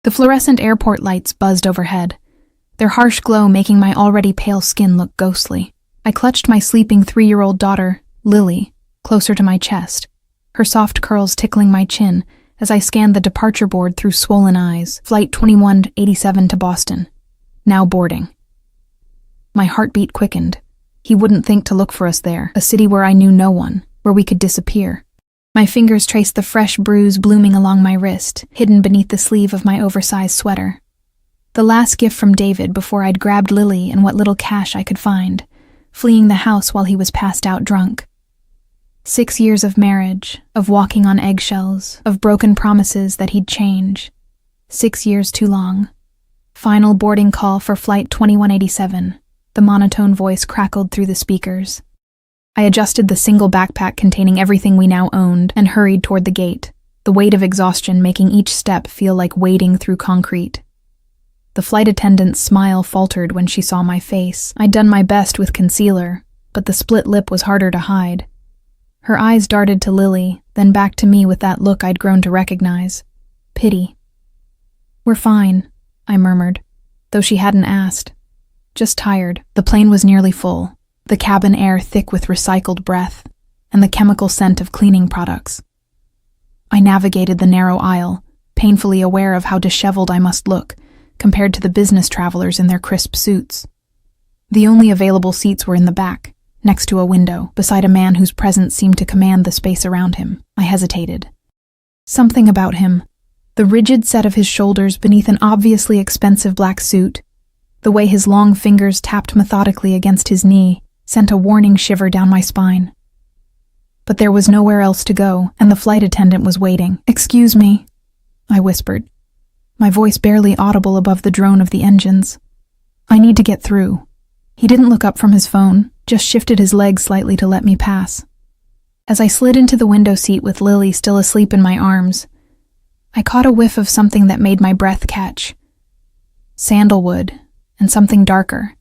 The fluorescent airport lights buzzed overhead, their harsh glow making my already pale skin look ghostly. I clutched my sleeping 3-year-old daughter, Lily, closer to my chest, her soft curls tickling my chin as I scanned the departure board through swollen eyes. Flight 2187 to Boston. Now boarding. My heartbeat quickened. He wouldn't think to look for us there, a city where I knew no one, where we could disappear. My fingers traced the fresh bruise blooming along my wrist, hidden beneath the sleeve of my oversized sweater. The last gift from David before I'd grabbed Lily and what little cash I could find, fleeing the house while he was passed out drunk. 6 years of marriage, of walking on eggshells, of broken promises that he'd change. 6 years too long. Final boarding call for Flight 2187. The monotone voice crackled through the speakers. I adjusted the single backpack containing everything we now owned and hurried toward the gate, the weight of exhaustion making each step feel like wading through concrete. The flight attendant's smile faltered when she saw my face. I'd done my best with concealer, but the split lip was harder to hide. Her eyes darted to Lily, then back to me with that look I'd grown to recognize. Pity. "We're fine," I murmured, though she hadn't asked. Just tired. The plane was nearly full, the cabin air thick with recycled breath, and the chemical scent of cleaning products. I navigated the narrow aisle, painfully aware of how disheveled I must look, compared to the business travelers in their crisp suits. The only available seats were in the back, next to a window, beside a man whose presence seemed to command the space around him. I hesitated. Something about him, the rigid set of his shoulders beneath an obviously expensive black suit, the way his long fingers tapped methodically against his knee, sent a warning shiver down my spine. But there was nowhere else to go, and the flight attendant was waiting. "Excuse me," I whispered, my voice barely audible above the drone of the engines. "I need to get through." He didn't look up from his phone, just shifted his legs slightly to let me pass. As I slid into the window seat with Lily still asleep in my arms, I caught a whiff of something that made my breath catch. Sandalwood, and something darker.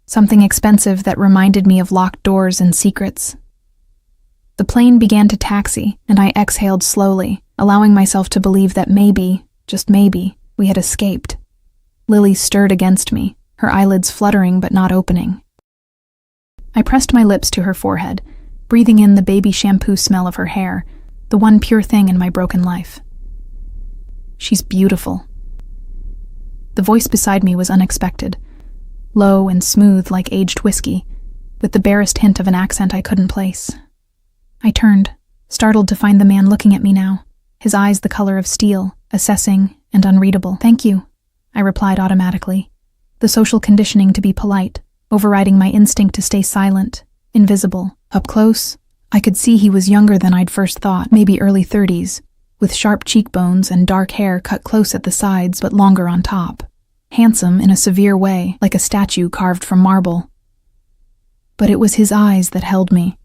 Something expensive that reminded me of locked doors and secrets. The plane began to taxi, and I exhaled slowly, allowing myself to believe that maybe, just maybe, we had escaped. Lily stirred against me, her eyelids fluttering but not opening. I pressed my lips to her forehead, breathing in the baby shampoo smell of her hair, the one pure thing in my broken life. "She's beautiful." The voice beside me was unexpected, low and smooth like aged whiskey, with the barest hint of an accent I couldn't place. I turned, startled to find the man looking at me now, his eyes the color of steel, assessing and unreadable. "Thank you," I replied automatically, the social conditioning to be polite, overriding my instinct to stay silent, invisible. Up close, I could see he was younger than I'd first thought, maybe early 30s, with sharp cheekbones and dark hair cut close at the sides but longer on top. Handsome in a severe way, like a statue carved from marble. But it was his eyes that held me.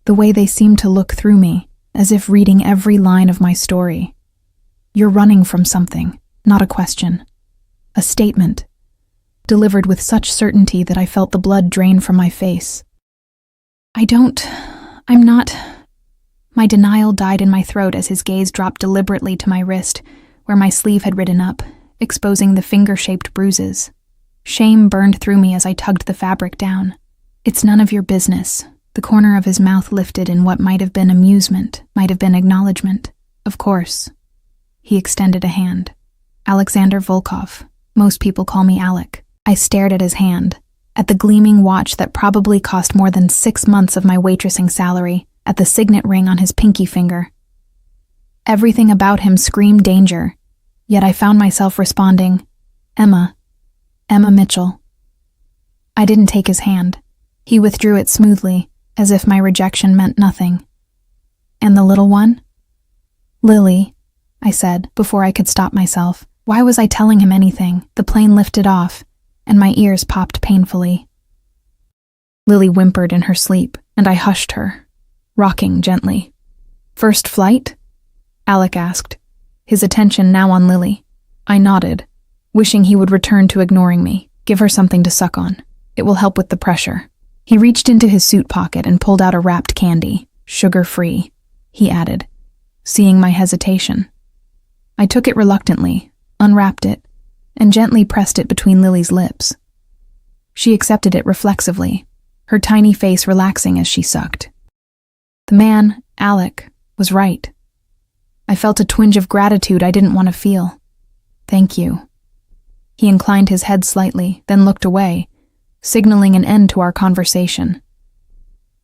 The way they seemed to look through me, as if reading every line of my story. "You're running from something," not a question. A statement, delivered with such certainty that I felt the blood drain from my face. I'm not... My denial died in my throat as his gaze dropped deliberately to my wrist, where my sleeve had ridden up, exposing the finger-shaped bruises. Shame burned through me as I tugged the fabric down. "It's none of your business." The corner of his mouth lifted in what might have been amusement, might have been acknowledgement. "Of course." He extended a hand. "Alexander Volkov. Most people call me Alec." I stared at his hand, at the gleaming watch that probably cost more than 6 months of my waitressing salary, at the signet ring on his pinky finger. Everything about him screamed danger, yet I found myself responding, Emma Mitchell." I didn't take his hand. He withdrew it smoothly, as if my rejection meant nothing. "And the little one?" "Lily," I said, before I could stop myself. Why was I telling him anything? The plane lifted off, and my ears popped painfully. Lily whimpered in her sleep, and I hushed her, rocking gently. "First flight?" Alec asked, his attention now on Lily. I nodded, wishing he would return to ignoring me. "Give her something to suck on. It will help with the pressure." He reached into his suit pocket and pulled out a wrapped candy. "Sugar-free," he added, seeing my hesitation. I took it reluctantly, unwrapped it, and gently pressed it between Lily's lips. She accepted it reflexively, her tiny face relaxing as she sucked. The man, Alec, was right. I felt a twinge of gratitude I didn't want to feel. Thank you. He inclined his head slightly, then looked away, signaling an end to our conversation.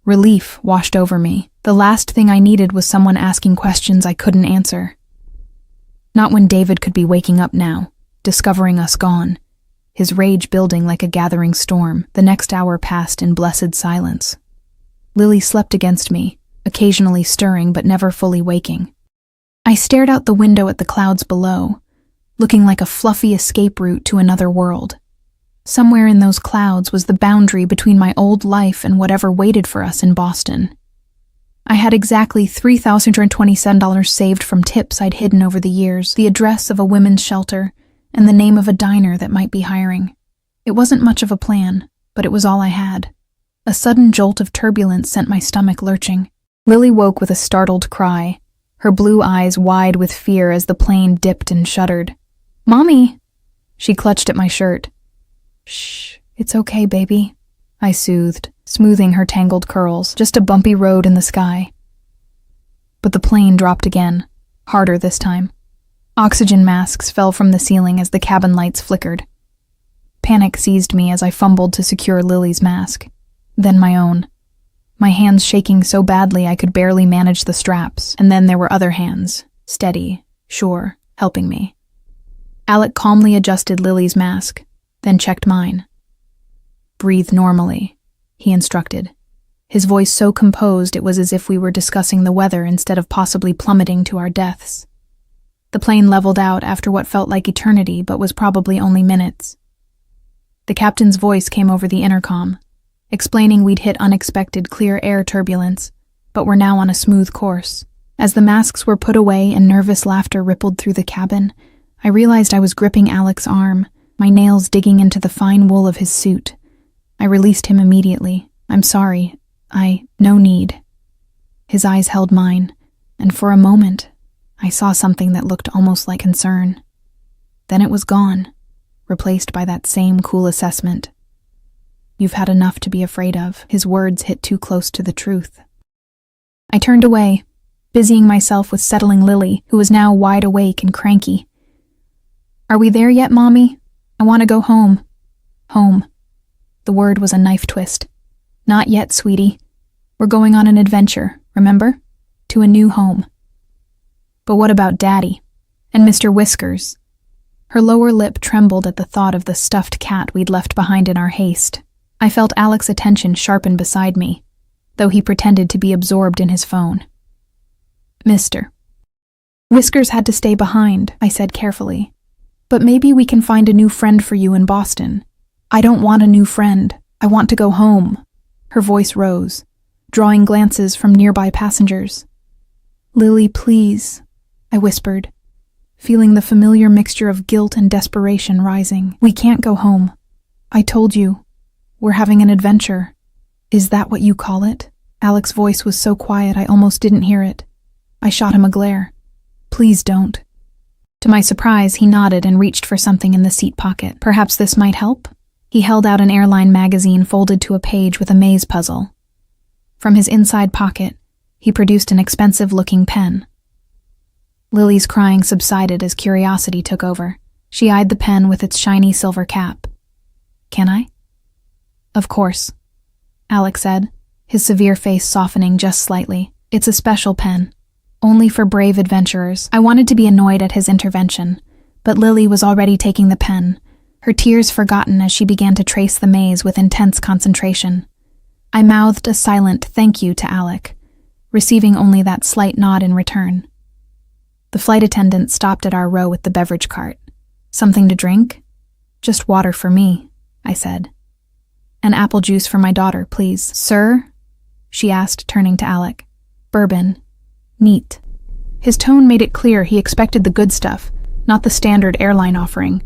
Relief washed over me. The last thing I needed was someone asking questions I couldn't answer. Not when David could be waking up now, discovering us gone, his rage building like a gathering storm. The next hour passed in blessed silence. Lily slept against me, occasionally stirring but never fully waking. I stared out the window at the clouds below, looking like a fluffy escape route to another world. Somewhere in those clouds was the boundary between my old life and whatever waited for us in Boston. I had exactly $3,027 saved from tips I'd hidden over the years, the address of a women's shelter, and the name of a diner that might be hiring. It wasn't much of a plan, but it was all I had. A sudden jolt of turbulence sent my stomach lurching. Lily woke with a startled cry, her blue eyes wide with fear as the plane dipped and shuddered. "Mommy!" She clutched at my shirt. "Shh, it's okay, baby," I soothed, smoothing her tangled curls. Just a bumpy road in the sky. But the plane dropped again, harder this time. Oxygen masks fell from the ceiling as the cabin lights flickered. Panic seized me as I fumbled to secure Lily's mask, then my own. My hands shaking so badly I could barely manage the straps, and then there were other hands, steady, sure, helping me. Alec calmly adjusted Lily's mask, then checked mine. "Breathe normally," he instructed, his voice so composed it was as if we were discussing the weather instead of possibly plummeting to our deaths. The plane leveled out after what felt like eternity but was probably only minutes. The captain's voice came over the intercom, explaining we'd hit unexpected clear air turbulence, but were now on a smooth course. As the masks were put away and nervous laughter rippled through the cabin, I realized I was gripping Alec's arm, my nails digging into the fine wool of his suit. I released him immediately. "I'm sorry. No need." His eyes held mine, and for a moment, I saw something that looked almost like concern. Then it was gone, replaced by that same cool assessment. "You've had enough to be afraid of." His words hit too close to the truth. I turned away, busying myself with settling Lily, who was now wide awake and cranky. "Are we there yet, Mommy? I want to go home." Home. The word was a knife twist. "Not yet, sweetie. We're going on an adventure, remember? To a new home." "But what about Daddy? And Mr. Whiskers?" Her lower lip trembled at the thought of the stuffed cat we'd left behind in our haste. I felt Alec's attention sharpen beside me, though he pretended to be absorbed in his phone. "Mr. Whiskers had to stay behind," I said carefully. "But maybe we can find a new friend for you in Boston." "I don't want a new friend. I want to go home." Her voice rose, drawing glances from nearby passengers. "Lily, please," I whispered, feeling the familiar mixture of guilt and desperation rising. "We can't go home. I told you. We're having an adventure." "Is that what you call it?" Alec's voice was so quiet I almost didn't hear it. I shot him a glare. "Please don't." To my surprise, he nodded and reached for something in the seat pocket. "Perhaps this might help?" He held out an airline magazine folded to a page with a maze puzzle. From his inside pocket, he produced an expensive-looking pen. Lily's crying subsided as curiosity took over. She eyed the pen with its shiny silver cap. "Can I?" "Of course," Alec said, his severe face softening just slightly. "It's a special pen, only for brave adventurers." I wanted to be annoyed at his intervention, but Lily was already taking the pen, her tears forgotten as she began to trace the maze with intense concentration. I mouthed a silent thank you to Alec, receiving only that slight nod in return. The flight attendant stopped at our row with the beverage cart. "Something to drink?" "Just water for me," I said. "And apple juice for my daughter, please." "Sir?" she asked, turning to Alec. "Bourbon. Neat." His tone made it clear he expected the good stuff, not the standard airline offering.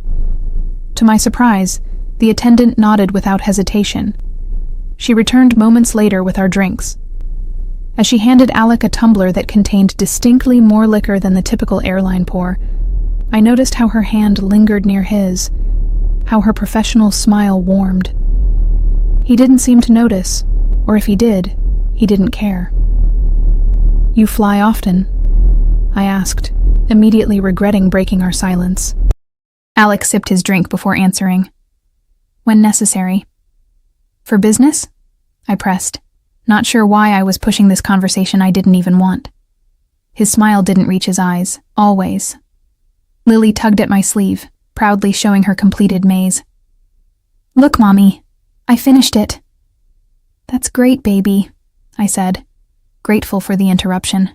To my surprise, the attendant nodded without hesitation. She returned moments later with our drinks. As she handed Alec a tumbler that contained distinctly more liquor than the typical airline pour, I noticed how her hand lingered near his, how her professional smile warmed. He didn't seem to notice, or if he did, he didn't care. "You fly often?" I asked, immediately regretting breaking our silence. Alex sipped his drink before answering. "When necessary." "For business?" I pressed, not sure why I was pushing this conversation I didn't even want. His smile didn't reach his eyes, always. Lily tugged at my sleeve, proudly showing her completed maze. "Look, Mommy, I finished it." "That's great, baby," I said, grateful for the interruption.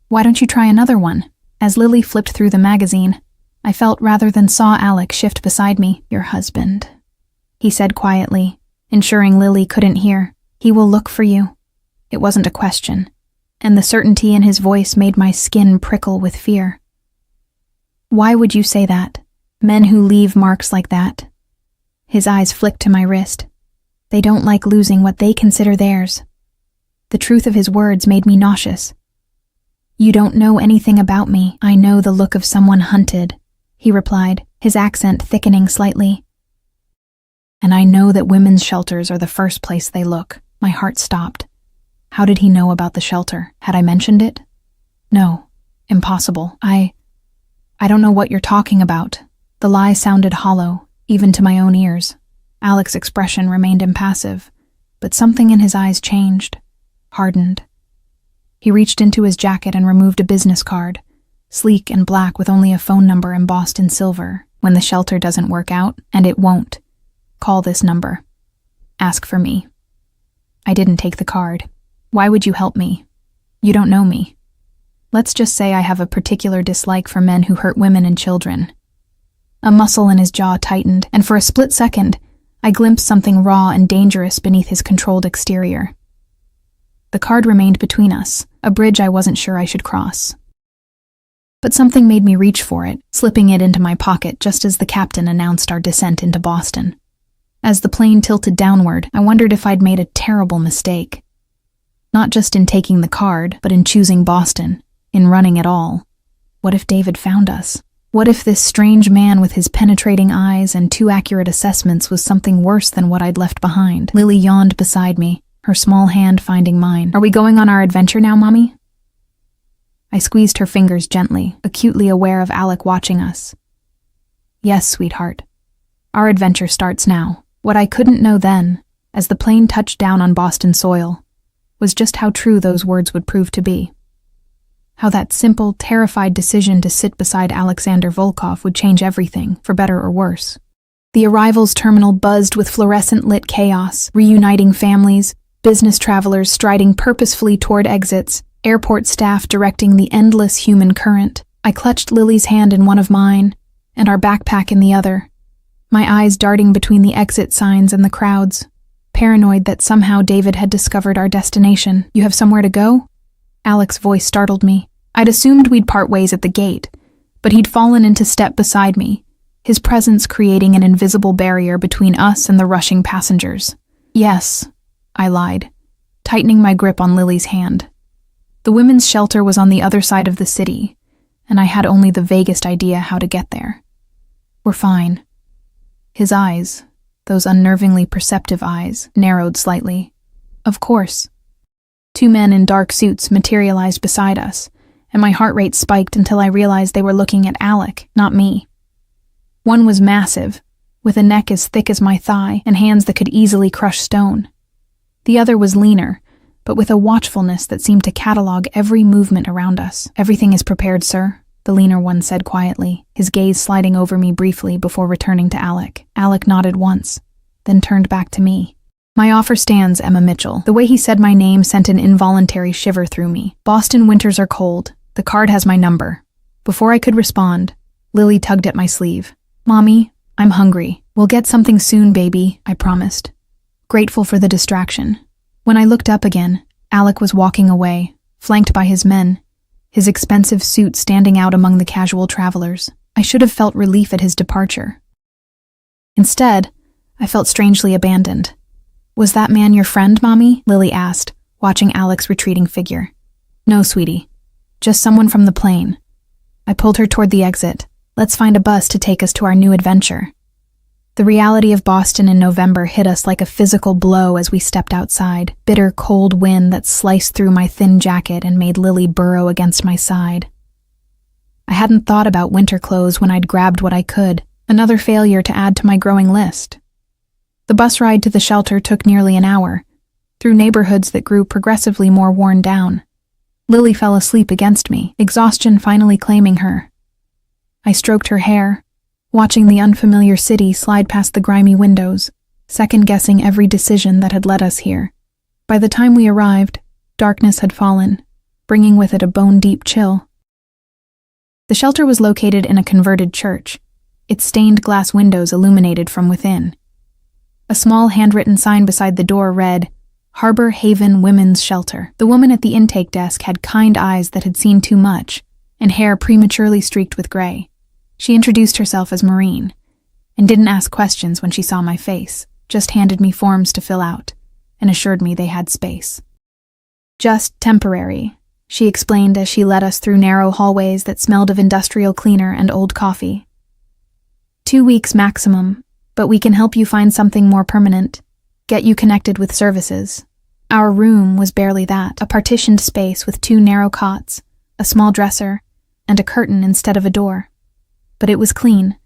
"Why don't you try another one?" As Lily flipped through the magazine, I felt rather than saw Alec shift beside me. "Your husband," he said quietly, ensuring Lily couldn't hear. "He will look for you." It wasn't a question, and the certainty in his voice made my skin prickle with fear. "Why would you say that? Men who leave marks like that." His eyes flicked to my wrist. "They don't like losing what they consider theirs." The truth of his words made me nauseous. "You don't know anything about me. I know the look of someone hunted," he replied, his accent thickening slightly. "And I know that women's shelters are the first place they look." My heart stopped. How did he know about the shelter? Had I mentioned it? No. Impossible. I don't know what you're talking about. The lie sounded hollow, even to my own ears. Alec's expression remained impassive, but something in his eyes changed, hardened. He reached into his jacket and removed a business card, sleek and black with only a phone number embossed in silver. "When the shelter doesn't work out, and it won't, call this number. Ask for me." I didn't take the card. "Why would you help me? You don't know me." "Let's just say I have a particular dislike for men who hurt women and children." A muscle in his jaw tightened, and for a split second, I glimpsed something raw and dangerous beneath his controlled exterior. The card remained between us, a bridge I wasn't sure I should cross. But something made me reach for it, slipping it into my pocket just as the captain announced our descent into Boston. As the plane tilted downward, I wondered if I'd made a terrible mistake. Not just in taking the card, but in choosing Boston, in running at all. What if David found us? What if this strange man with his penetrating eyes and too accurate assessments was something worse than what I'd left behind? Lily yawned beside me, her small hand finding mine. "Are we going on our adventure now, Mommy?" I squeezed her fingers gently, acutely aware of Alec watching us. "Yes, sweetheart. Our adventure starts now." What I couldn't know then, as the plane touched down on Boston soil, was just how true those words would prove to be. How that simple, terrified decision to sit beside Alexander Volkov would change everything, for better or worse. The arrivals terminal buzzed with fluorescent-lit chaos, reuniting families, business travelers striding purposefully toward exits, airport staff directing the endless human current. I clutched Lily's hand in one of mine, and our backpack in the other, my eyes darting between the exit signs and the crowds, paranoid that somehow David had discovered our destination. "You have somewhere to go?" Alec's voice startled me. I'd assumed we'd part ways at the gate, but he'd fallen into step beside me, his presence creating an invisible barrier between us and the rushing passengers. "Yes," I lied, tightening my grip on Lily's hand. The women's shelter was on the other side of the city, and I had only the vaguest idea how to get there. "We're fine." His eyes, those unnervingly perceptive eyes, narrowed slightly. "Of course." Two men in dark suits materialized beside us, and my heart rate spiked until I realized they were looking at Alec, not me. One was massive, with a neck as thick as my thigh and hands that could easily crush stone. The other was leaner, but with a watchfulness that seemed to catalog every movement around us. "Everything is prepared, sir," the leaner one said quietly, his gaze sliding over me briefly before returning to Alec. Alec nodded once, then turned back to me. "My offer stands, Emma Mitchell." The way he said my name sent an involuntary shiver through me. "Boston winters are cold. The card has my number." Before I could respond, Lily tugged at my sleeve. "Mommy, I'm hungry. We'll get something soon, baby," I promised, grateful for the distraction. When I looked up again, Alec was walking away, flanked by his men, his expensive suit standing out among the casual travelers. I should have felt relief at his departure. Instead, I felt strangely abandoned. "Was that man your friend, Mommy?" Lily asked, watching Alec's retreating figure. "No, sweetie. Just someone from the plane." I pulled her toward the exit, Let's find a bus to take us to our new adventure. The reality of Boston in November hit us like a physical blow as we stepped outside. Bitter, cold wind that sliced through my thin jacket and made Lily burrow against my side. I hadn't thought about winter clothes when I'd grabbed what I could, another failure to add to my growing list. The bus ride to the shelter took nearly an hour, through neighborhoods that grew progressively more worn down. Lily fell asleep against me, exhaustion finally claiming her. I stroked her hair, watching the unfamiliar city slide past the grimy windows, second-guessing every decision that had led us here. By the time we arrived, darkness had fallen, bringing with it a bone-deep chill. The shelter was located in a converted church, its stained glass windows illuminated from within. A small handwritten sign beside the door read, Harbor Haven Women's Shelter. The woman at the intake desk had kind eyes that had seen too much, and hair prematurely streaked with gray. She introduced herself as Maureen, and didn't ask questions when she saw my face, just handed me forms to fill out, and assured me they had space. Just temporary, she explained as she led us through narrow hallways that smelled of industrial cleaner and old coffee. 2 weeks maximum, but we can help you find something more permanent, get you connected with services. Our room was barely that, a partitioned space with 2 narrow cots, a small dresser, and a curtain instead of a door. But it was clean,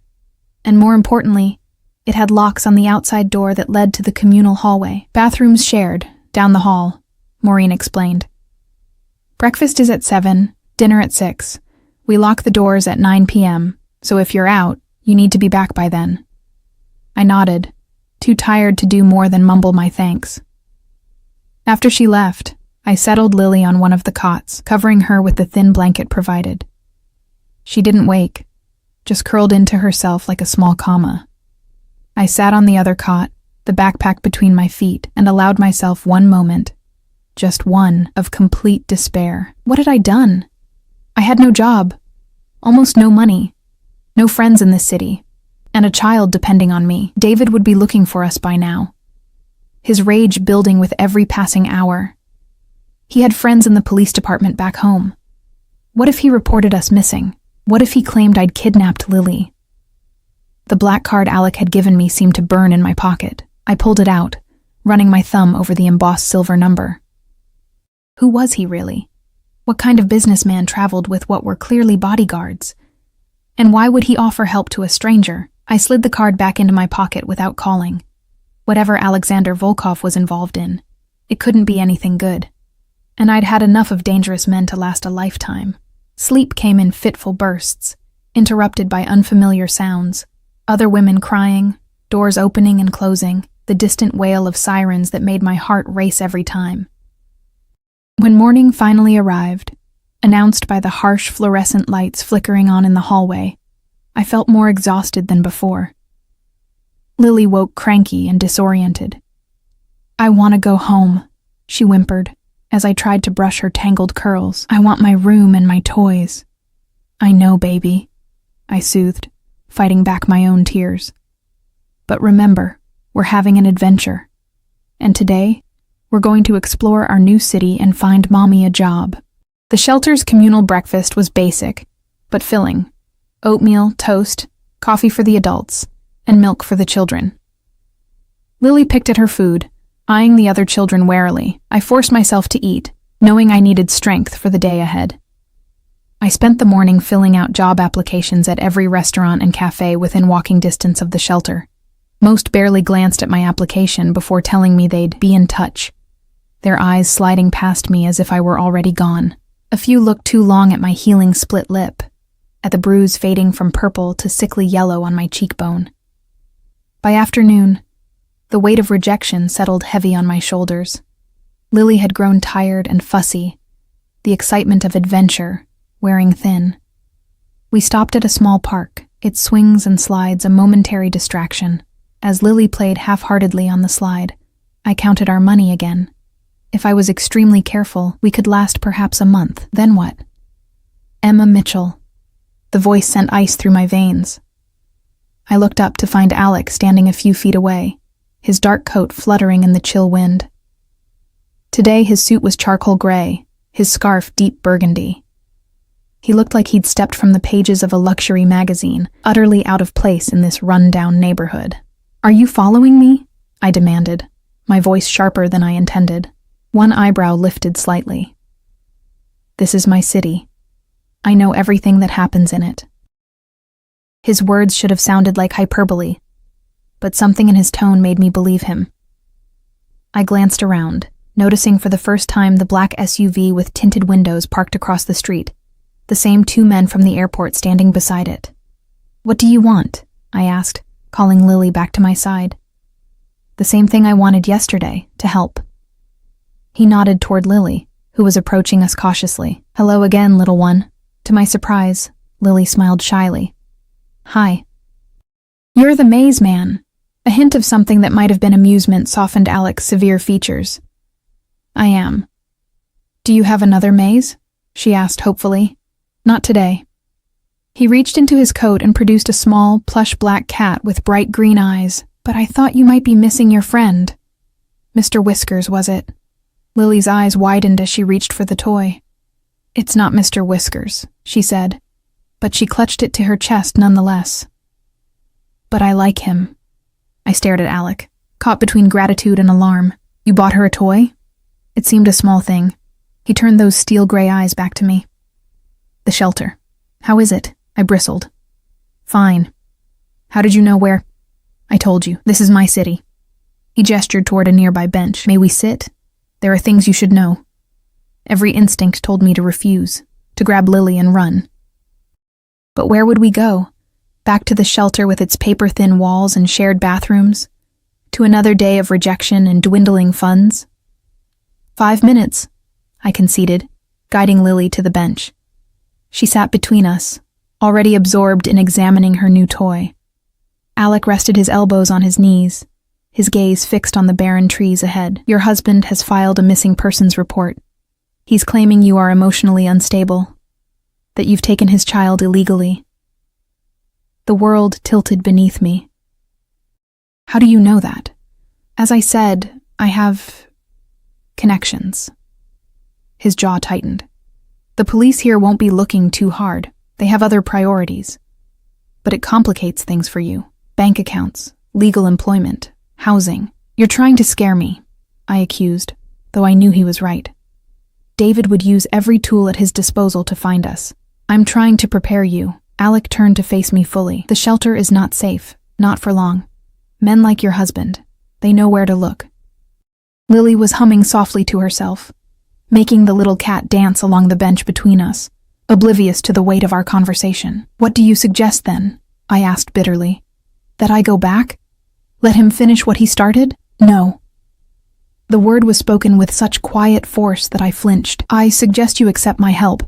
and more importantly, it had locks on the outside door that led to the communal hallway. Bathrooms shared, down the hall, Maureen explained. Breakfast is at 7, dinner at 6. We lock the doors at 9 p.m., so if you're out, you need to be back by then. I nodded, too tired to do more than mumble my thanks. After she left, I settled Lily on one of the cots, covering her with the thin blanket provided. She didn't wake, just curled into herself like a small comma. I sat on the other cot, the backpack between my feet, and allowed myself one moment, just one, of complete despair. What had I done? I had no job, almost no money, no friends in this city, and a child depending on me. David would be looking for us by now, his rage building with every passing hour. He had friends in the police department back home. What if he reported us missing? What if he claimed I'd kidnapped Lily? The black card Alec had given me seemed to burn in my pocket. I pulled it out, running my thumb over the embossed silver number. Who was he really? What kind of businessman traveled with what were clearly bodyguards? And why would he offer help to a stranger? I slid the card back into my pocket without calling. Whatever Alexander Volkov was involved in, it couldn't be anything good. And I'd had enough of dangerous men to last a lifetime. Sleep came in fitful bursts, interrupted by unfamiliar sounds. Other women crying, doors opening and closing, the distant wail of sirens that made my heart race every time. When morning finally arrived, announced by the harsh fluorescent lights flickering on in the hallway, I felt more exhausted than before. Lily woke cranky and disoriented. "I want to go home," she whimpered, as I tried to brush her tangled curls. "I want my room and my toys." "I know, baby," I soothed, fighting back my own tears. "But remember, we're having an adventure. And today, we're going to explore our new city and find Mommy a job." The shelter's communal breakfast was basic, but filling. Oatmeal, toast, coffee for the adults, and milk for the children. Lily picked at her food, eyeing the other children warily. I forced myself to eat, knowing I needed strength for the day ahead. I spent the morning filling out job applications at every restaurant and cafe within walking distance of the shelter. Most barely glanced at my application before telling me they'd be in touch, their eyes sliding past me as if I were already gone. A few looked too long at my healing split lip, at the bruise fading from purple to sickly yellow on my cheekbone. By afternoon, the weight of rejection settled heavy on my shoulders. Lily had grown tired and fussy, the excitement of adventure wearing thin. We stopped at a small park, its swings and slides a momentary distraction. As Lily played half-heartedly on the slide, I counted our money again. If I was extremely careful, we could last perhaps a month. Then what? Emma Mitchell. The voice sent ice through my veins. I looked up to find Alec standing a few feet away, his dark coat fluttering in the chill wind. Today his suit was charcoal gray, his scarf deep burgundy. He looked like he'd stepped from the pages of a luxury magazine, utterly out of place in this run-down neighborhood. "Are you following me?" I demanded, my voice sharper than I intended. One eyebrow lifted slightly. "This is my city. I know everything that happens in it." His words should have sounded like hyperbole, but something in his tone made me believe him. I glanced around, noticing for the first time the black SUV with tinted windows parked across the street, the same two men from the airport standing beside it. "What do you want?" I asked, calling Lily back to my side. "The same thing I wanted yesterday, to help." He nodded toward Lily, who was approaching us cautiously. "Hello again, little one." To my surprise, Lily smiled shyly. "Hi." "You're the maze man." A hint of something that might have been amusement softened Alec's severe features. "I am." "Do you have another maze?" she asked hopefully. "Not today." He reached into his coat and produced a small, plush black cat with bright green eyes. "But I thought you might be missing your friend." "Mr. Whiskers, was it?" Lily's eyes widened as she reached for the toy. "It's not Mr. Whiskers," she said, but she clutched it to her chest nonetheless. "But I like him." I stared at Alec, caught between gratitude and alarm. "You bought her a toy?" It seemed a small thing. He turned those steel-gray eyes back to me. "The shelter. How is it?" I bristled. "Fine." "How did you know where?" "I told you, this is my city." He gestured toward a nearby bench. "May we sit? There are things you should know." Every instinct told me to refuse, to grab Lily and run. But where would we go? Back to the shelter with its paper-thin walls and shared bathrooms? To another day of rejection and dwindling funds? 5 minutes, I conceded, guiding Lily to the bench. She sat between us, already absorbed in examining her new toy. Alec rested his elbows on his knees, his gaze fixed on the barren trees ahead. "Your husband has filed a missing persons report. He's claiming you are emotionally unstable, that you've taken his child illegally." The world tilted beneath me. "How do you know that?" "As I said, I have connections." His jaw tightened. "The police here won't be looking too hard. They have other priorities. But it complicates things for you. Bank accounts, legal employment, housing. You're trying to scare me," I accused, though I knew he was right. "David would use every tool at his disposal to find us. I'm trying to prepare you." Alec turned to face me fully. "The shelter is not safe, not for long. Men like your husband, they know where to look." Lily was humming softly to herself, making the little cat dance along the bench between us, oblivious to the weight of our conversation. "What do you suggest then?" I asked bitterly. "That I go back? Let him finish what he started? No." The word was spoken with such quiet force that I flinched. "I suggest you accept my help.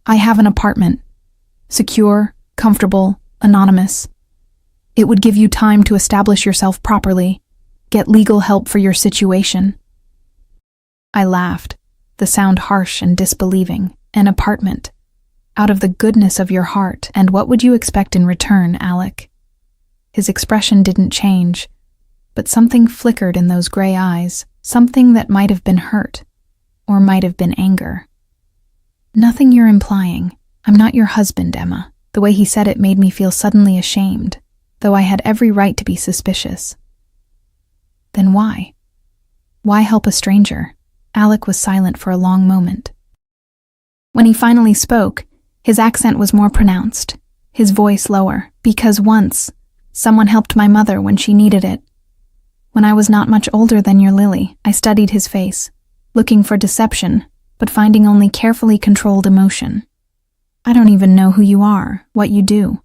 I have an apartment. Secure, comfortable, anonymous. It would give you time to establish yourself properly, get legal help for your situation." I laughed, the sound harsh and disbelieving. "An apartment. Out of the goodness of your heart. And what would you expect in return, Alec?" His expression didn't change, but something flickered in those gray eyes, something that might have been hurt, or might have been anger. "Nothing you're implying. I'm not your husband, Emma." The way he said it made me feel suddenly ashamed, though I had every right to be suspicious. "Then why? Why help a stranger?" Alec was silent for a long moment. When he finally spoke, his accent was more pronounced, his voice lower. "Because once, someone helped my mother when she needed it. When I was not much older than your Lily." I studied his face, looking for deception, but finding only carefully controlled emotion. "I don't even know who you are, what you do.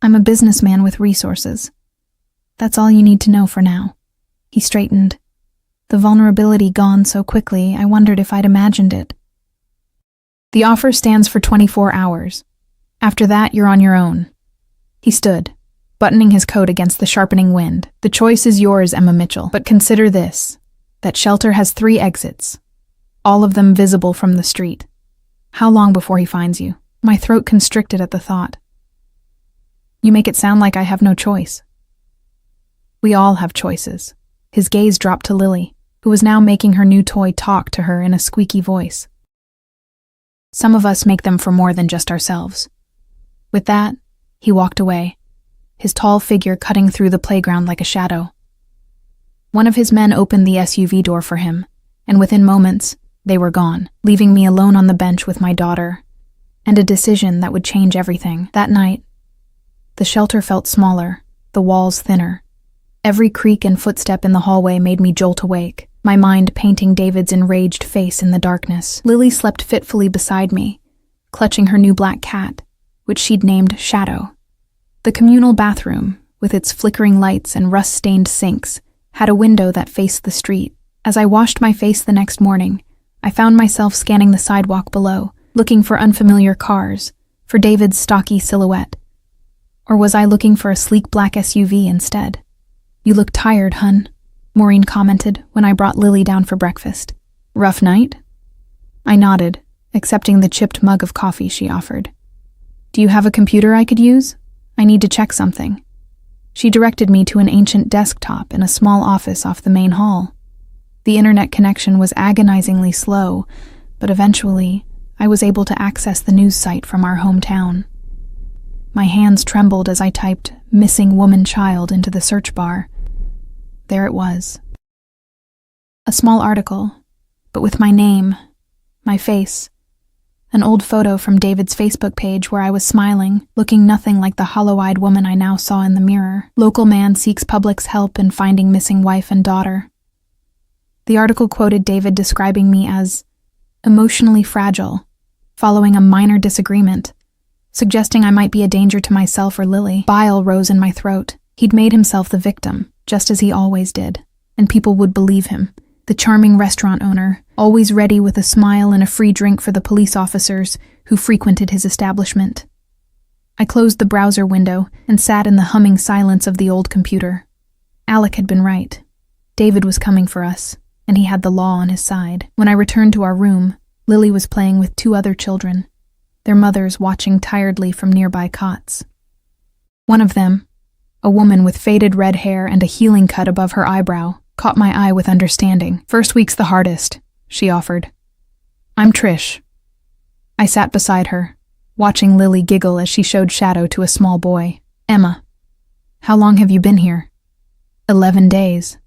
I'm a businessman with resources. That's all you need to know for now." He straightened, the vulnerability gone so quickly I wondered if I'd imagined it. "The offer stands for 24 hours. After that, you're on your own." He stood, buttoning his coat against the sharpening wind. "The choice is yours, Emma Mitchell, but consider this. That shelter has 3 exits, all of them visible from the street. How long before he finds you?" My throat constricted at the thought. "You make it sound like I have no choice." "We all have choices." His gaze dropped to Lily, who was now making her new toy talk to her in a squeaky voice. Some of us make them for more than just ourselves. With that, he walked away, his tall figure cutting through the playground like a shadow. One of his men opened the SUV door for him, and within moments, they were gone, leaving me alone on the bench with my daughter, and a decision that would change everything. That night, the shelter felt smaller, the walls thinner. Every creak and footstep in the hallway made me jolt awake, my mind painting David's enraged face in the darkness. Lily slept fitfully beside me, clutching her new black cat, which she'd named Shadow. The communal bathroom, with its flickering lights and rust-stained sinks, had a window that faced the street. As I washed my face the next morning, I found myself scanning the sidewalk below, looking for unfamiliar cars, for David's stocky silhouette. Or was I looking for a sleek black SUV instead? "You look tired, hun," Maureen commented when I brought Lily down for breakfast. "Rough night?" I nodded, accepting the chipped mug of coffee she offered. "Do you have a computer I could use? I need to check something." She directed me to an ancient desktop in a small office off the main hall. The internet connection was agonizingly slow, but eventually, I was able to access the news site from our hometown. My hands trembled as I typed "missing woman child" into the search bar. There it was. A small article, but with my name, my face, an old photo from David's Facebook page where I was smiling, looking nothing like the hollow-eyed woman I now saw in the mirror. Local man seeks public's help in finding missing wife and daughter. The article quoted David describing me as emotionally fragile, following a minor disagreement, suggesting I might be a danger to myself or Lily. Bile rose in my throat. He'd made himself the victim, just as he always did, and people would believe him. The charming restaurant owner, always ready with a smile and a free drink for the police officers who frequented his establishment. I closed the browser window and sat in the humming silence of the old computer. Alec had been right. David was coming for us, and he had the law on his side. When I returned to our room, Lily was playing with 2 other children, their mothers watching tiredly from nearby cots. One of them, a woman with faded red hair and a healing cut above her eyebrow, caught my eye with understanding. "First week's the hardest," she offered. "I'm Trish." I sat beside her, watching Lily giggle as she showed Shadow to a small boy. "Emma, how long have you been here?" 11 days.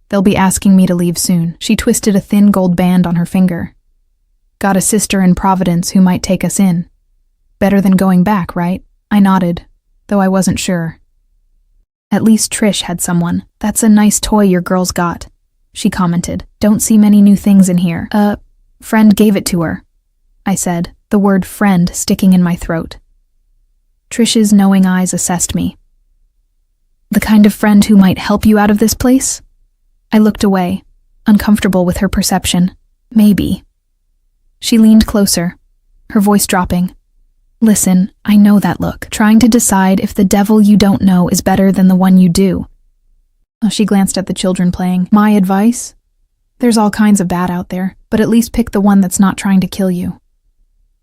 They'll be asking me to leave soon." She twisted a thin gold band on her finger. "Got a sister in Providence who might take us in. Better than going back, right?" I nodded, though I wasn't sure. "At least Trish had someone. That's a nice toy your girls got," she commented. "Don't see many new things in here." Friend gave it to her," I said, the word friend sticking in my throat. Trish's knowing eyes assessed me. "The kind of friend who might help you out of this place?" I looked away, uncomfortable with her perception. "Maybe." She leaned closer, her voice dropping. "Listen, I know that look, trying to decide if the devil you don't know is better than the one you do." She glanced at the children playing. "My advice? There's all kinds of bad out there, but at least pick the one that's not trying to kill you."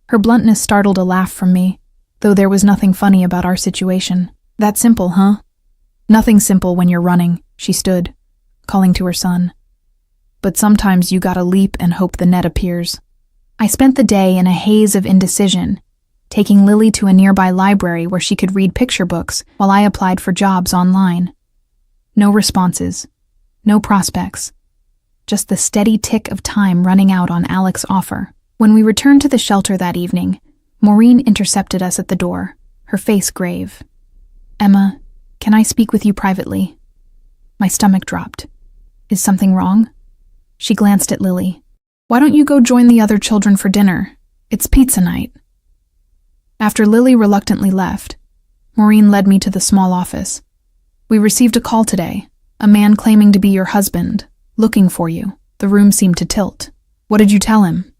Her bluntness startled a laugh from me, though there was nothing funny about our situation. "That simple, huh?" "Nothing simple when you're running," she stood, calling to her son. "But sometimes you gotta leap and hope the net appears." I spent the day in a haze of indecision, taking Lily to a nearby library where she could read picture books while I applied for jobs online. No responses, no prospects, just the steady tick of time running out on Alec's offer. When we returned to the shelter that evening, Maureen intercepted us at the door, her face grave. "Emma, can I speak with you privately?" My stomach dropped. "Is something wrong?" She glanced at Lily. "Why don't you go join the other children for dinner? It's pizza night." After Lily reluctantly left, Maureen led me to the small office. "We received a call today, a man claiming to be your husband, looking for you." The room seemed to tilt. "What did you tell him?"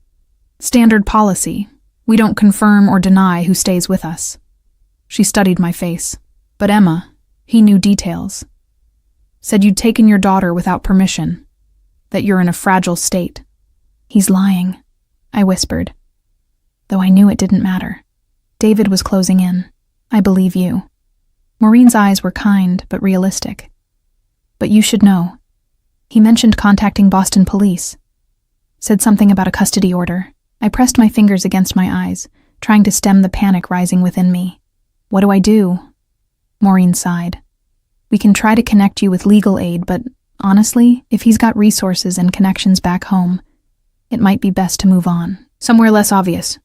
"Standard policy. We don't confirm or deny who stays with us." She studied my face. "But Emma, he knew details. Said you'd taken your daughter without permission, that you're in a fragile state." "He's lying," I whispered, though I knew it didn't matter. David was closing in. "I believe you." Maureen's eyes were kind but realistic. "But you should know. He mentioned contacting Boston police. Said something about a custody order, I pressed my fingers against my eyes, trying to stem the panic rising within me. What do I do? Maureen sighed. We can try to connect you with legal aid, but honestly, if he's got resources and connections back home, it might be best to move on. Somewhere less obvious.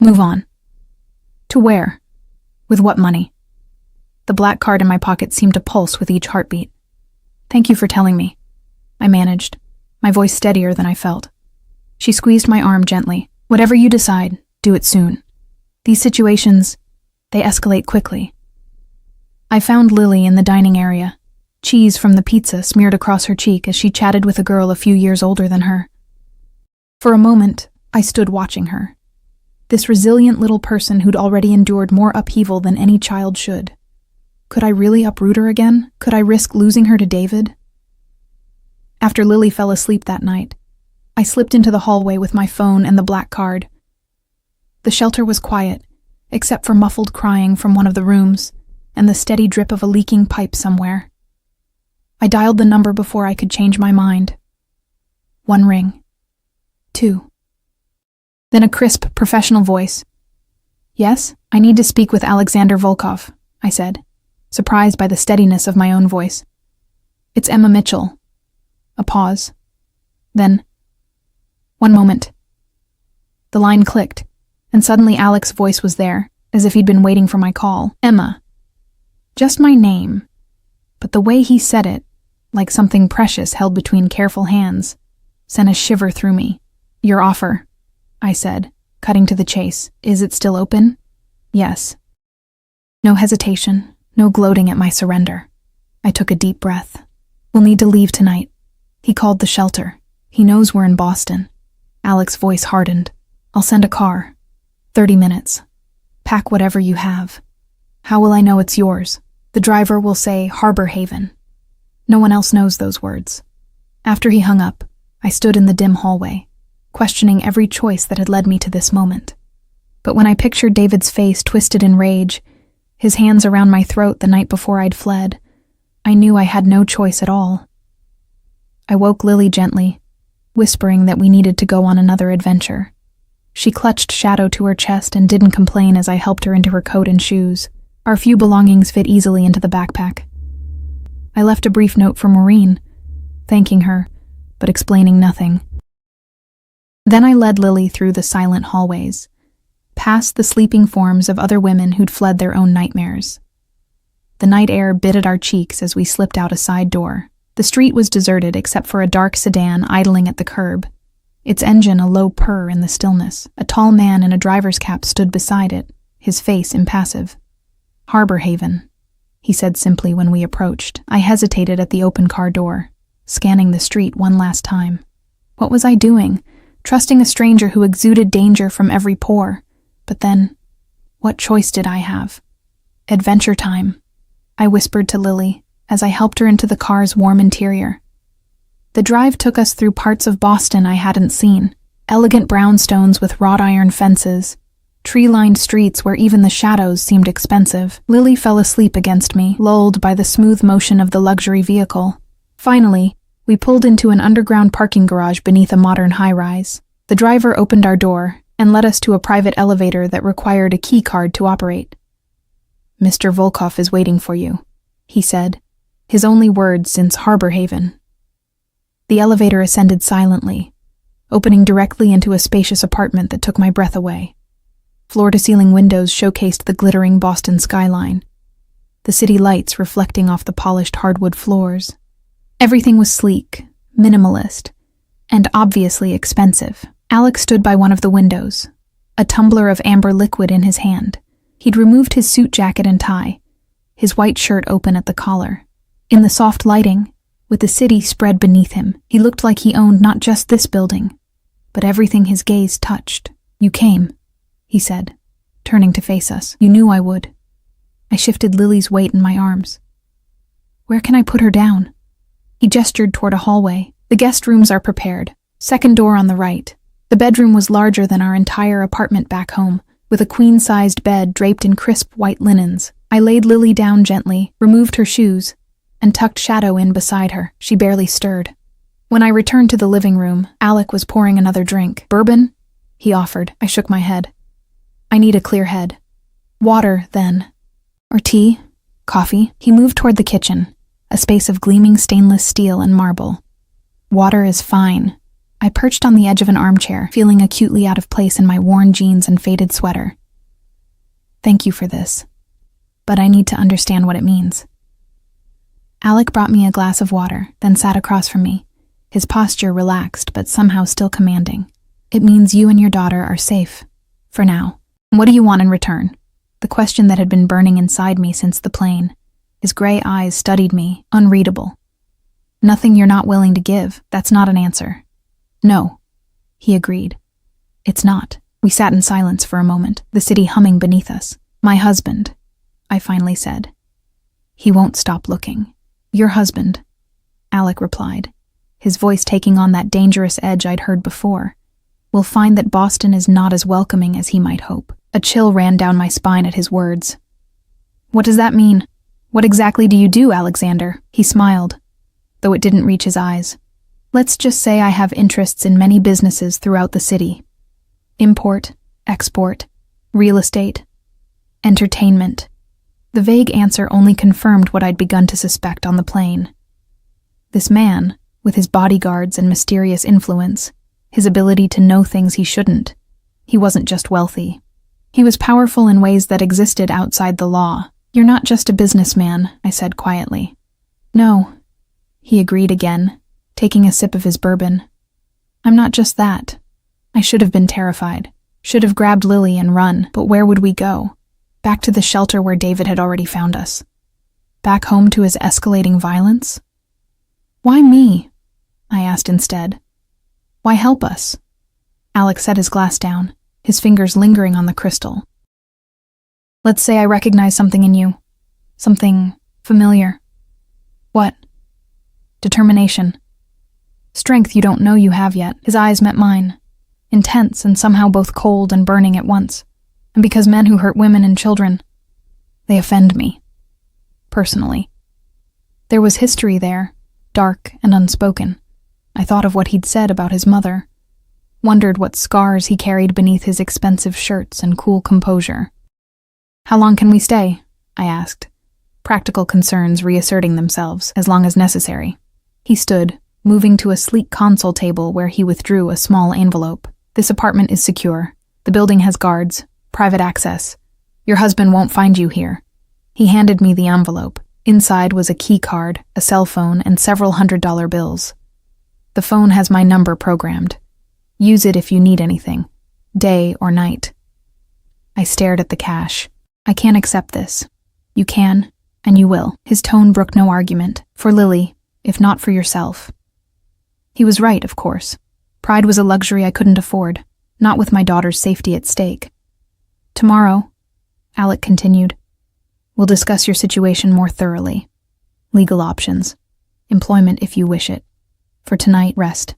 Move on. To where? With what money? The black card in my pocket seemed to pulse with each heartbeat. Thank you for telling me, I managed, my voice steadier than I felt. She squeezed my arm gently. Whatever you decide, do it soon. These situations, they escalate quickly. I found Lily in the dining area, cheese from the pizza smeared across her cheek as she chatted with a girl a few years older than her. For a moment, I stood watching her. This resilient little person who'd already endured more upheaval than any child should. Could I really uproot her again? Could I risk losing her to David? After Lily fell asleep that night, I slipped into the hallway with my phone and the black card. The shelter was quiet, except for muffled crying from one of the rooms and the steady drip of a leaking pipe somewhere. I dialed the number before I could change my mind. 1 ring. 2. Then a crisp, professional voice. Yes, I need to speak with Alexander Volkov, I said, surprised by the steadiness of my own voice. It's Emma Mitchell. A pause. Then, 1 moment. The line clicked, and suddenly Alex's voice was there, as if he'd been waiting for my call. Emma. Just my name, but the way he said it, like something precious held between careful hands, sent a shiver through me. Your offer, I said, cutting to the chase. Is it still open? Yes. No hesitation, no gloating at my surrender. I took a deep breath. We'll need to leave tonight. He called the shelter. He knows we're in Boston. Alex's voice hardened. I'll send a car. 30 minutes. Pack whatever you have. How will I know it's yours? The driver will say Harbor Haven. No one else knows those words. After he hung up, I stood in the dim hallway, questioning every choice that had led me to this moment. But when I pictured David's face twisted in rage, his hands around my throat the night before I'd fled, I knew I had no choice at all. I woke Lily gently, whispering that we needed to go on another adventure. She clutched Shadow to her chest and didn't complain as I helped her into her coat and shoes. Our few belongings fit easily into the backpack. I left a brief note for Maureen, thanking her, but explaining nothing. Then I led Lily through the silent hallways, past the sleeping forms of other women who'd fled their own nightmares. The night air bit at our cheeks as we slipped out a side door. The street was deserted except for a dark sedan idling at the curb, its engine a low purr in the stillness. A tall man in a driver's cap stood beside it, his face impassive. Harbor Haven, he said simply when we approached. I hesitated at the open car door, scanning the street one last time. What was I doing? Trusting a stranger who exuded danger from every pore. But then, what choice did I have? Adventure time, I whispered to Lily as I helped her into the car's warm interior. The drive took us through parts of Boston I hadn't seen, elegant brownstones with wrought iron fences, tree-lined streets where even the shadows seemed expensive. Lily fell asleep against me, lulled by the smooth motion of the luxury vehicle. Finally, we pulled into an underground parking garage beneath a modern high-rise. The driver opened our door and led us to a private elevator that required a key card to operate. Mr. Volkov is waiting for you, he said, his only words since Harbor Haven. The elevator ascended silently, opening directly into a spacious apartment that took my breath away. Floor-to-ceiling windows showcased the glittering Boston skyline, the city lights reflecting off the polished hardwood floors. Everything was sleek, minimalist, and obviously expensive. Alex stood by one of the windows, a tumbler of amber liquid in his hand. He'd removed his suit jacket and tie, his white shirt open at the collar. In the soft lighting, with the city spread beneath him, he looked like he owned not just this building, but everything his gaze touched. You came, he said, turning to face us. You knew I would. I shifted Lily's weight in my arms. Where can I put her down? He gestured toward a hallway. The guest rooms are prepared. Second door on the right. The bedroom was larger than our entire apartment back home, with a queen-sized bed draped in crisp white linens. I laid Lily down gently, removed her shoes, and tucked Shadow in beside her. She barely stirred. When I returned to the living room, Alec was pouring another drink. Bourbon? he offered. I shook my head. I need a clear head. Water, then. Or tea? Coffee? He moved toward the kitchen, a space of gleaming stainless steel and marble. Water is fine. I perched on the edge of an armchair, feeling acutely out of place in my worn jeans and faded sweater. Thank you for this, but I need to understand what it means. Alec brought me a glass of water, then sat across from me, his posture relaxed but somehow still commanding. It means you and your daughter are safe, for now. What do you want in return? The question that had been burning inside me since the plane. His gray eyes studied me, unreadable. Nothing you're not willing to give, that's not an answer. No, he agreed. It's not. We sat in silence for a moment, the city humming beneath us. My husband, I finally said. He won't stop looking. Your husband, Alec replied, his voice taking on that dangerous edge I'd heard before, will find that Boston is not as welcoming as he might hope. A chill ran down my spine at his words. What does that mean? What exactly do you do, Alexander? He smiled, though it didn't reach his eyes. Let's just say I have interests in many businesses throughout the city. Import, export, real estate, entertainment. The vague answer only confirmed what I'd begun to suspect on the plane. This man, with his bodyguards and mysterious influence, his ability to know things he shouldn't, he wasn't just wealthy. He was powerful in ways that existed outside the law. You're not just a businessman, I said quietly. No, he agreed again, taking a sip of his bourbon. I'm not just that. I should have been terrified, should have grabbed Lily and run, but where would we go? Back to the shelter where David had already found us. Back home to his escalating violence? Why me? I asked instead. Why help us? Alex set his glass down, his fingers lingering on the crystal. Let's say I recognize something in you. Something familiar. What? Determination. Strength you don't know you have yet. His eyes met mine, intense and somehow both cold and burning at once. And because men who hurt women and children, they offend me. Personally. There was history there, dark and unspoken. I thought of what he'd said about his mother, wondered what scars he carried beneath his expensive shirts and cool composure. How long can we stay? I asked, practical concerns reasserting themselves, as long as necessary. He stood, moving to a sleek console table where he withdrew a small envelope. This apartment is secure. The building has guards, private access. Your husband won't find you here. He handed me the envelope. Inside was a key card, a cell phone, and several $100 bills. The phone has my number programmed. Use it if you need anything, day or night. I stared at the cash. I can't accept this. You can, and you will. His tone brooked no argument. For Lily, if not for yourself. He was right, of course. Pride was a luxury I couldn't afford, not with my daughter's safety at stake. Tomorrow, Alec continued, we'll discuss your situation more thoroughly. Legal options. Employment if you wish it. For tonight, rest.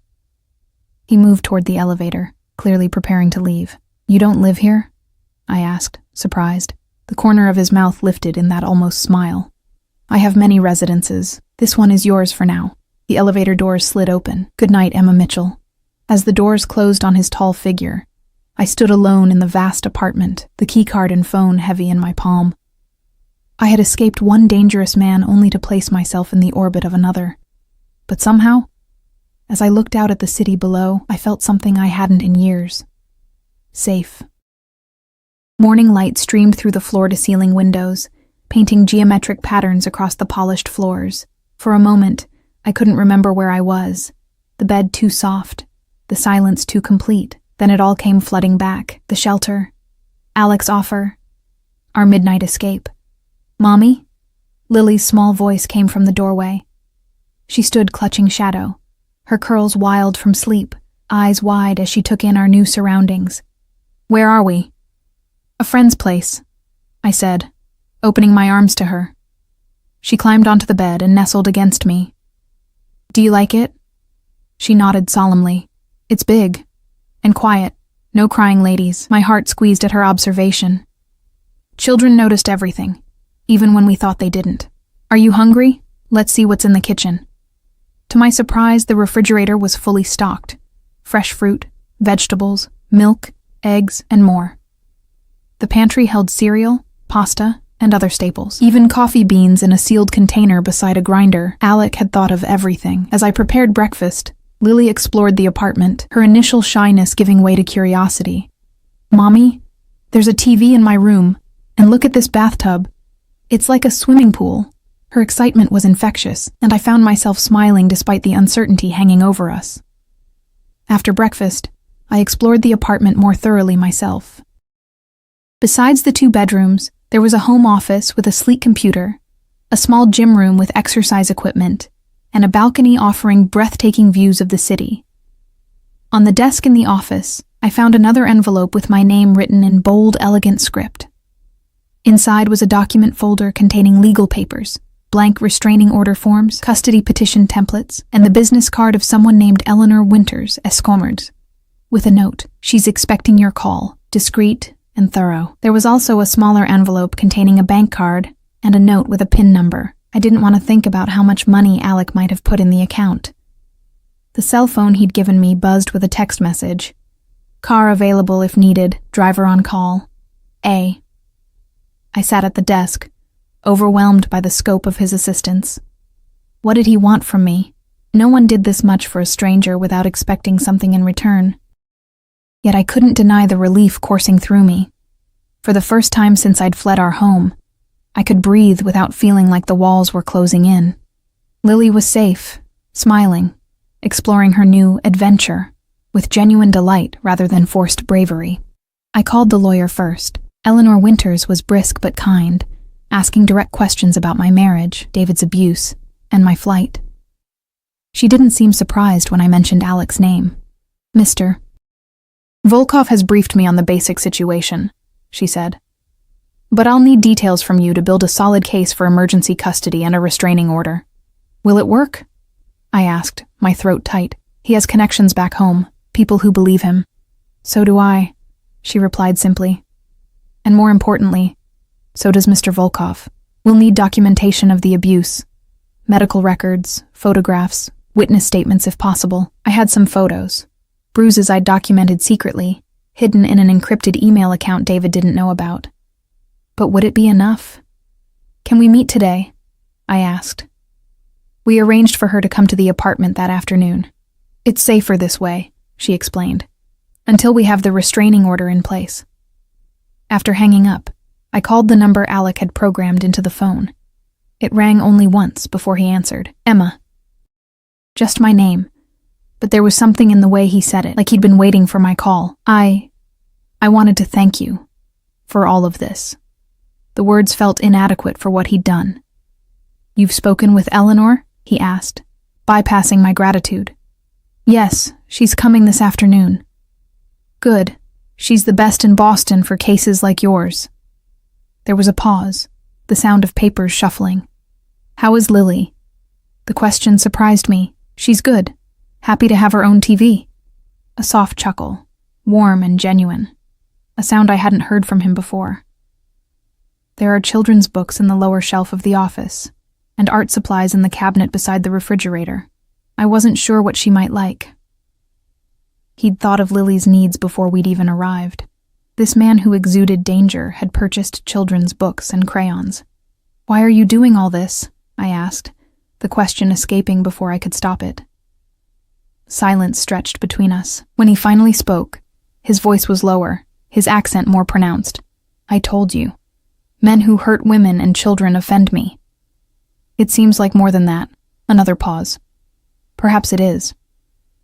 He moved toward the elevator, clearly preparing to leave. You don't live here? I asked, surprised. The corner of his mouth lifted in that almost smile. I have many residences. This one is yours for now. The elevator doors slid open. Good night, Emma Mitchell. As the doors closed on his tall figure, I stood alone in the vast apartment, the keycard and phone heavy in my palm. I had escaped one dangerous man only to place myself in the orbit of another. But somehow, as I looked out at the city below, I felt something I hadn't in years. Safe. Morning light streamed through the floor-to-ceiling windows, painting geometric patterns across the polished floors. For a moment, I couldn't remember where I was. The bed too soft, the silence too complete. Then it all came flooding back. The shelter, Alec's offer, our midnight escape. Mommy? Lily's small voice came from the doorway. She stood clutching shadow, her curls wild from sleep, eyes wide as she took in our new surroundings. Where are we? A friend's place, I said, opening my arms to her. She climbed onto the bed and nestled against me. Do you like it? She nodded solemnly. It's big. And quiet. No crying ladies. My heart squeezed at her observation. Children noticed everything, even when we thought they didn't. Are you hungry? Let's see what's in the kitchen. To my surprise, the refrigerator was fully stocked. Fresh fruit, vegetables, milk, eggs, and more. The pantry held cereal, pasta, and other staples. Even coffee beans in a sealed container beside a grinder. Alec had thought of everything. As I prepared breakfast, Lily explored the apartment, her initial shyness giving way to curiosity. "Mommy, there's a TV in my room, and look at this bathtub. It's like a swimming pool." Her excitement was infectious, and I found myself smiling despite the uncertainty hanging over us. After breakfast, I explored the apartment more thoroughly myself. Besides the 2 bedrooms, there was a home office with a sleek computer, a small gym room with exercise equipment, and a balcony offering breathtaking views of the city. On the desk in the office, I found another envelope with my name written in bold, elegant script. Inside was a document folder containing legal papers, blank restraining order forms, custody petition templates, and the business card of someone named Eleanor Winters, Escommerds, with a note, "She's expecting your call, discreet and thorough." There was also a smaller envelope containing a bank card and a note with a PIN number. I didn't want to think about how much money Alec might have put in the account. The cell phone he'd given me buzzed with a text message. "Car available if needed, driver on call. A." I sat at the desk, overwhelmed by the scope of his assistance. What did he want from me? No one did this much for a stranger without expecting something in return. Yet I couldn't deny the relief coursing through me. For the first time since I'd fled our home, I could breathe without feeling like the walls were closing in. Lily was safe, smiling, exploring her new adventure, with genuine delight rather than forced bravery. I called the lawyer first. Eleanor Winters was brisk but kind, asking direct questions about my marriage, David's abuse, and my flight. She didn't seem surprised when I mentioned Alec's name. "Mr. Volkov has briefed me on the basic situation," she said. "But I'll need details from you to build a solid case for emergency custody and a restraining order. Will it work?" I asked, my throat tight. "He has connections back home, people who believe him." "So do I," she replied simply. "And more importantly, so does Mr. Volkov. We'll need documentation of the abuse. Medical records, photographs, witness statements if possible." I had some photos. Bruises I'd documented secretly, hidden in an encrypted email account David didn't know about. But would it be enough? "Can we meet today?" I asked. We arranged for her to come to the apartment that afternoon. "It's safer this way," she explained, "until we have the restraining order in place." After hanging up, I called the number Alec had programmed into the phone. It rang only once before he answered. "Emma." Just my name, but there was something in the way he said it, like he'd been waiting for my call. I wanted to thank you for all of this." The words felt inadequate for what he'd done. "You've spoken with Eleanor?" he asked, bypassing my gratitude. "Yes, she's coming this afternoon." "Good. She's the best in Boston for cases like yours." There was a pause, the sound of papers shuffling. "How is Lily?" The question surprised me. "She's good. Happy to have her own TV." A soft chuckle, warm and genuine. A sound I hadn't heard from him before. There are children's books in the lower shelf of the office, and art supplies in the cabinet beside the refrigerator. I wasn't sure what she might like. He'd thought of Lily's needs before we'd even arrived. This man who exuded danger had purchased children's books and crayons. "Why are you doing all this?" I asked, the question escaping before I could stop it. Silence stretched between us. When he finally spoke, his voice was lower, his accent more pronounced. "I told you. Men who hurt women and children offend me." "It seems like more than that." Another pause. "Perhaps it is.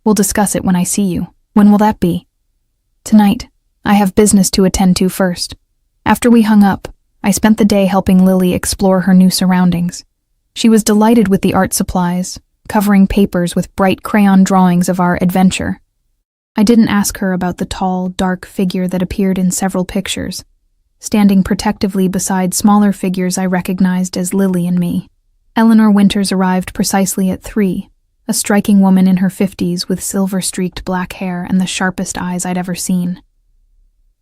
We'll discuss it when I see you." "When will that be?" "Tonight. I have business to attend to first." After we hung up, I spent the day helping Lily explore her new surroundings. She was delighted with the art supplies, covering papers with bright crayon drawings of our adventure. I didn't ask her about the tall, dark figure that appeared in several pictures, standing protectively beside smaller figures I recognized as Lily and me. Eleanor Winters arrived precisely at 3, a striking woman in her 50s with silver-streaked black hair and the sharpest eyes I'd ever seen.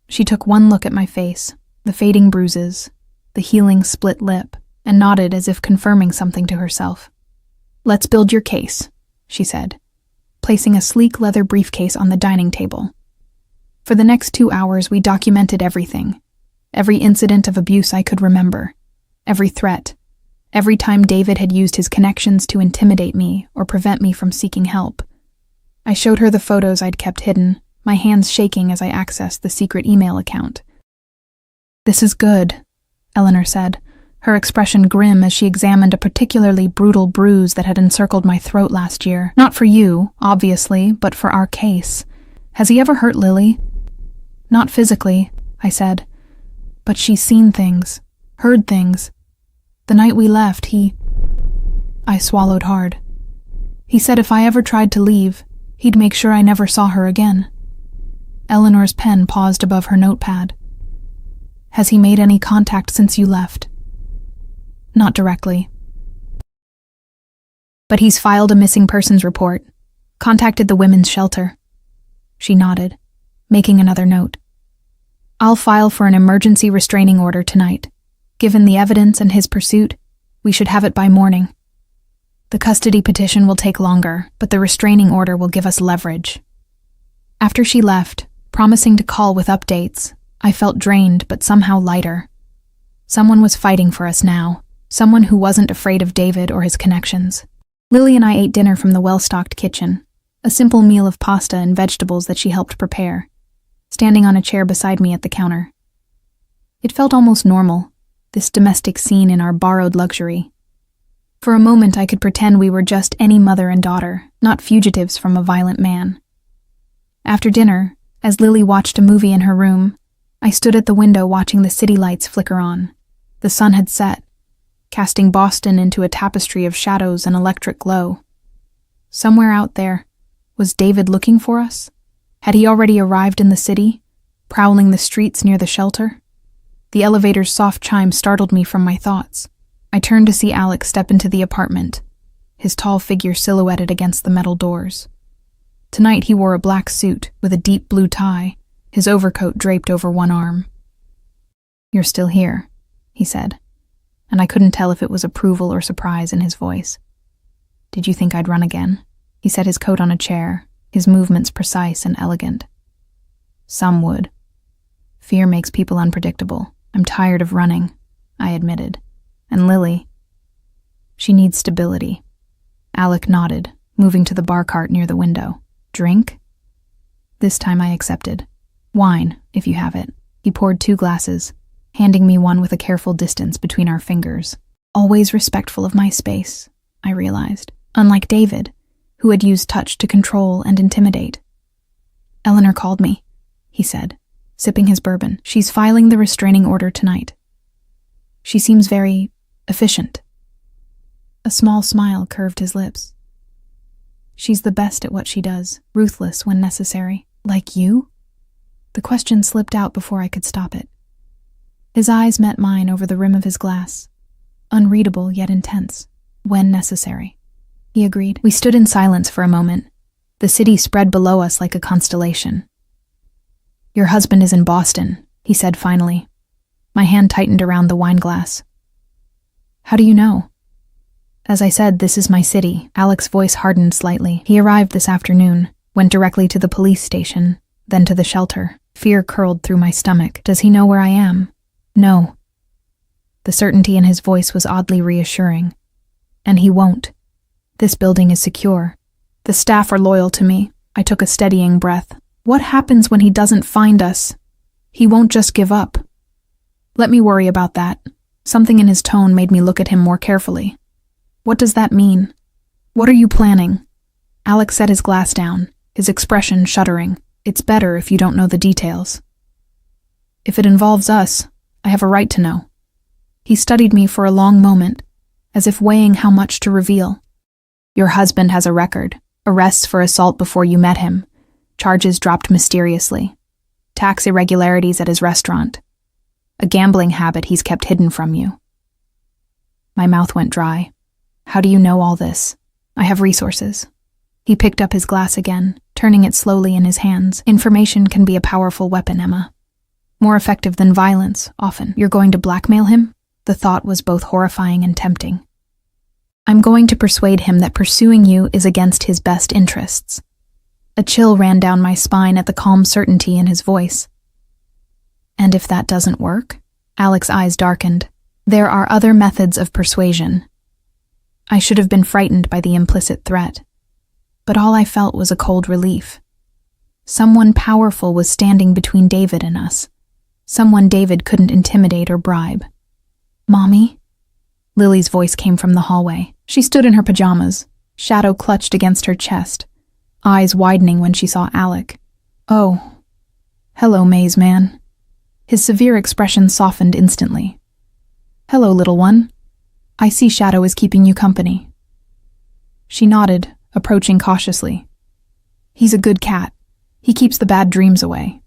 She took one look at my face, the fading bruises, the healing split lip, and nodded as if confirming something to herself. "Let's build your case," she said, placing a sleek leather briefcase on the dining table. For the next 2 hours, we documented everything. Every incident of abuse I could remember. Every threat. Every time David had used his connections to intimidate me or prevent me from seeking help. I showed her the photos I'd kept hidden, my hands shaking as I accessed the secret email account. "This is good," Eleanor said, her expression grim as she examined a particularly brutal bruise that had encircled my throat last year. "Not for you, obviously, but for our case. Has he ever hurt Lily?" "Not physically," I said. "But she's seen things, heard things. The night we left, I swallowed hard. He said if I ever tried to leave, he'd make sure I never saw her again." Eleanor's pen paused above her notepad. "Has he made any contact since you left?" "Not directly. But he's filed a missing persons report, contacted the women's shelter." She nodded, making another note. "I'll file for an emergency restraining order tonight. Given the evidence and his pursuit, we should have it by morning. The custody petition will take longer, but the restraining order will give us leverage." After she left, promising to call with updates, I felt drained but somehow lighter. Someone was fighting for us now, someone who wasn't afraid of David or his connections. Lily and I ate dinner from the well-stocked kitchen, a simple meal of pasta and vegetables that she helped prepare, standing on a chair beside me at the counter. It felt almost normal, this domestic scene in our borrowed luxury. For a moment I could pretend we were just any mother and daughter, not fugitives from a violent man. After dinner, as Lily watched a movie in her room, I stood at the window watching the city lights flicker on. The sun had set, casting Boston into a tapestry of shadows and electric glow. Somewhere out there, was David looking for us? Had he already arrived in the city, prowling the streets near the shelter? The elevator's soft chime startled me from my thoughts. I turned to see Alex step into the apartment, his tall figure silhouetted against the metal doors. Tonight he wore a black suit with a deep blue tie, his overcoat draped over one arm. "You're still here," he said, and I couldn't tell if it was approval or surprise in his voice. "Did you think I'd run again?" He set his coat on a chair, his movements precise and elegant. "Some would. Fear makes people unpredictable. I'm tired of running," I admitted. "And Lily, she needs stability." Alec nodded, moving to the bar cart near the window. "Drink?" This time I accepted. "Wine, if you have it." He poured 2 glasses, handing me one with a careful distance between our fingers. Always respectful of my space, I realized, unlike David, who had used touch to control and intimidate. "Eleanor called me," he said, sipping his bourbon. "She's filing the restraining order tonight. She seems very efficient." A small smile curved his lips. "She's the best at what she does, ruthless when necessary." "Like you?" The question slipped out before I could stop it. His eyes met mine over the rim of his glass, unreadable yet intense. "When necessary," he agreed. We stood in silence for a moment. The city spread below us like a constellation. "Your husband is in Boston," he said finally. My hand tightened around the wine glass. "How do you know?" "As I said, this is my city." Alec's voice hardened slightly. "He arrived this afternoon, went directly to the police station, then to the shelter." Fear curled through my stomach. "Does he know where I am?" "No." The certainty in his voice was oddly reassuring. "And he won't. This building is secure. The staff are loyal to me." I took a steadying breath. "What happens when he doesn't find us? He won't just give up." "Let me worry about that." Something in his tone made me look at him more carefully. "What does that mean? What are you planning?" Alex set his glass down, his expression shuddering. "It's better if you don't know the details." "If it involves us, I have a right to know." He studied me for a long moment, as if weighing how much to reveal. "Your husband has a record. Arrests for assault before you met him. Charges dropped mysteriously. Tax irregularities at his restaurant. A gambling habit he's kept hidden from you." My mouth went dry. "How do you know all this?" "I have resources." He picked up his glass again, turning it slowly in his hands. "Information can be a powerful weapon, Emma. More effective than violence, often." "You're going to blackmail him?" The thought was both horrifying and tempting. "I'm going to persuade him that pursuing you is against his best interests. A chill ran down my spine at the calm certainty in his voice. And if that doesn't work? Alec's eyes darkened. There are other methods of persuasion. I should have been frightened by the implicit threat, but all I felt was a cold relief. Someone powerful was standing between David and us. Someone David couldn't intimidate or bribe. "Mommy?" Lily's voice came from the hallway. She stood in her pajamas, shadow clutched against her chest, eyes widening when she saw Alec. "Oh. Hello, maze man." His severe expression softened instantly. "Hello, little one. I see Shadow is keeping you company." She nodded, approaching cautiously. "He's a good cat. He keeps the bad dreams away."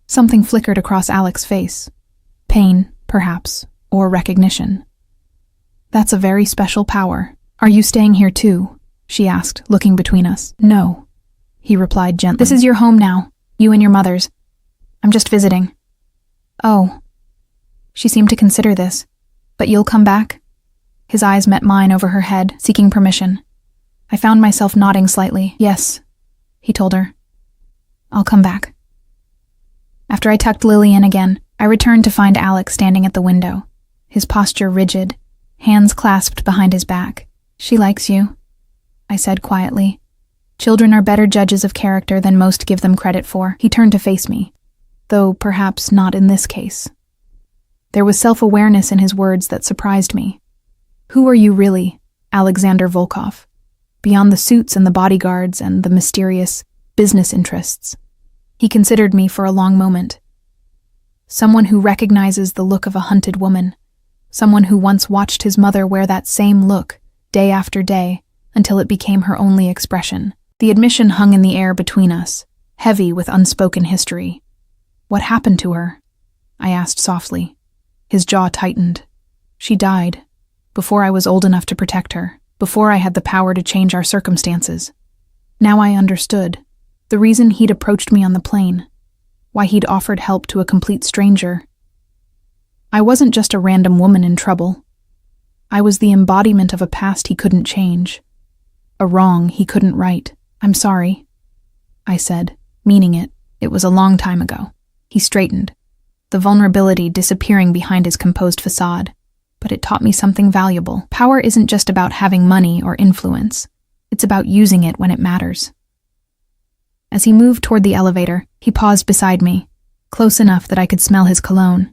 Something flickered across Alec's face. Pain, perhaps, or recognition. "That's a very special power. Are you staying here too?" she asked, looking between us. "No," he replied gently. "This is your home now, you and your mother's. I'm just visiting." "Oh." She seemed to consider this. "But you'll come back?" His eyes met mine over her head, seeking permission. I found myself nodding slightly. "Yes," he told her. "I'll come back." After I tucked Lily in again, I returned to find Alec standing at the window, his posture rigid, hands clasped behind his back. "She likes you," I said quietly. "Children are better judges of character than most give them credit for." He turned to face me, though perhaps not in this case. There was self-awareness in his words that surprised me. "Who are you really, Alexander Volkov, beyond the suits and the bodyguards and the mysterious business interests?" He considered me for a long moment. Someone who recognizes the look of a hunted woman, someone who once watched his mother wear that same look, day after day, until it became her only expression. The admission hung in the air between us, heavy with unspoken history. "What happened to her?" I asked softly. His jaw tightened. "She died, before I was old enough to protect her, before I had the power to change our circumstances." Now I understood. The reason he'd approached me on the plane. Why he'd offered help to a complete stranger. I wasn't just a random woman in trouble. I was the embodiment of a past he couldn't change. A wrong he couldn't right. "I'm sorry," I said, meaning it. It was a long time ago. He straightened, the vulnerability disappearing behind his composed facade. But it taught me something valuable. Power isn't just about having money or influence. It's about using it when it matters. As he moved toward the elevator, he paused beside me, close enough that I could smell his cologne.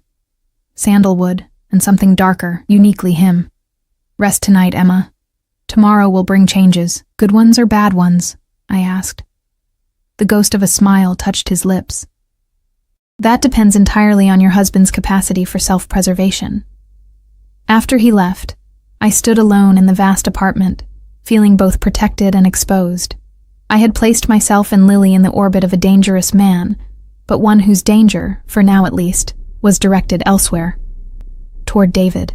Sandalwood, and something darker, uniquely him. "Rest tonight, Emma. Tomorrow will bring changes. Good ones or bad ones?" I asked. The ghost of a smile touched his lips. "That depends entirely on your husband's capacity for self-preservation." After he left, I stood alone in the vast apartment, feeling both protected and exposed. I had placed myself and Lily in the orbit of a dangerous man, but one whose danger, for now at least, was directed elsewhere, toward David.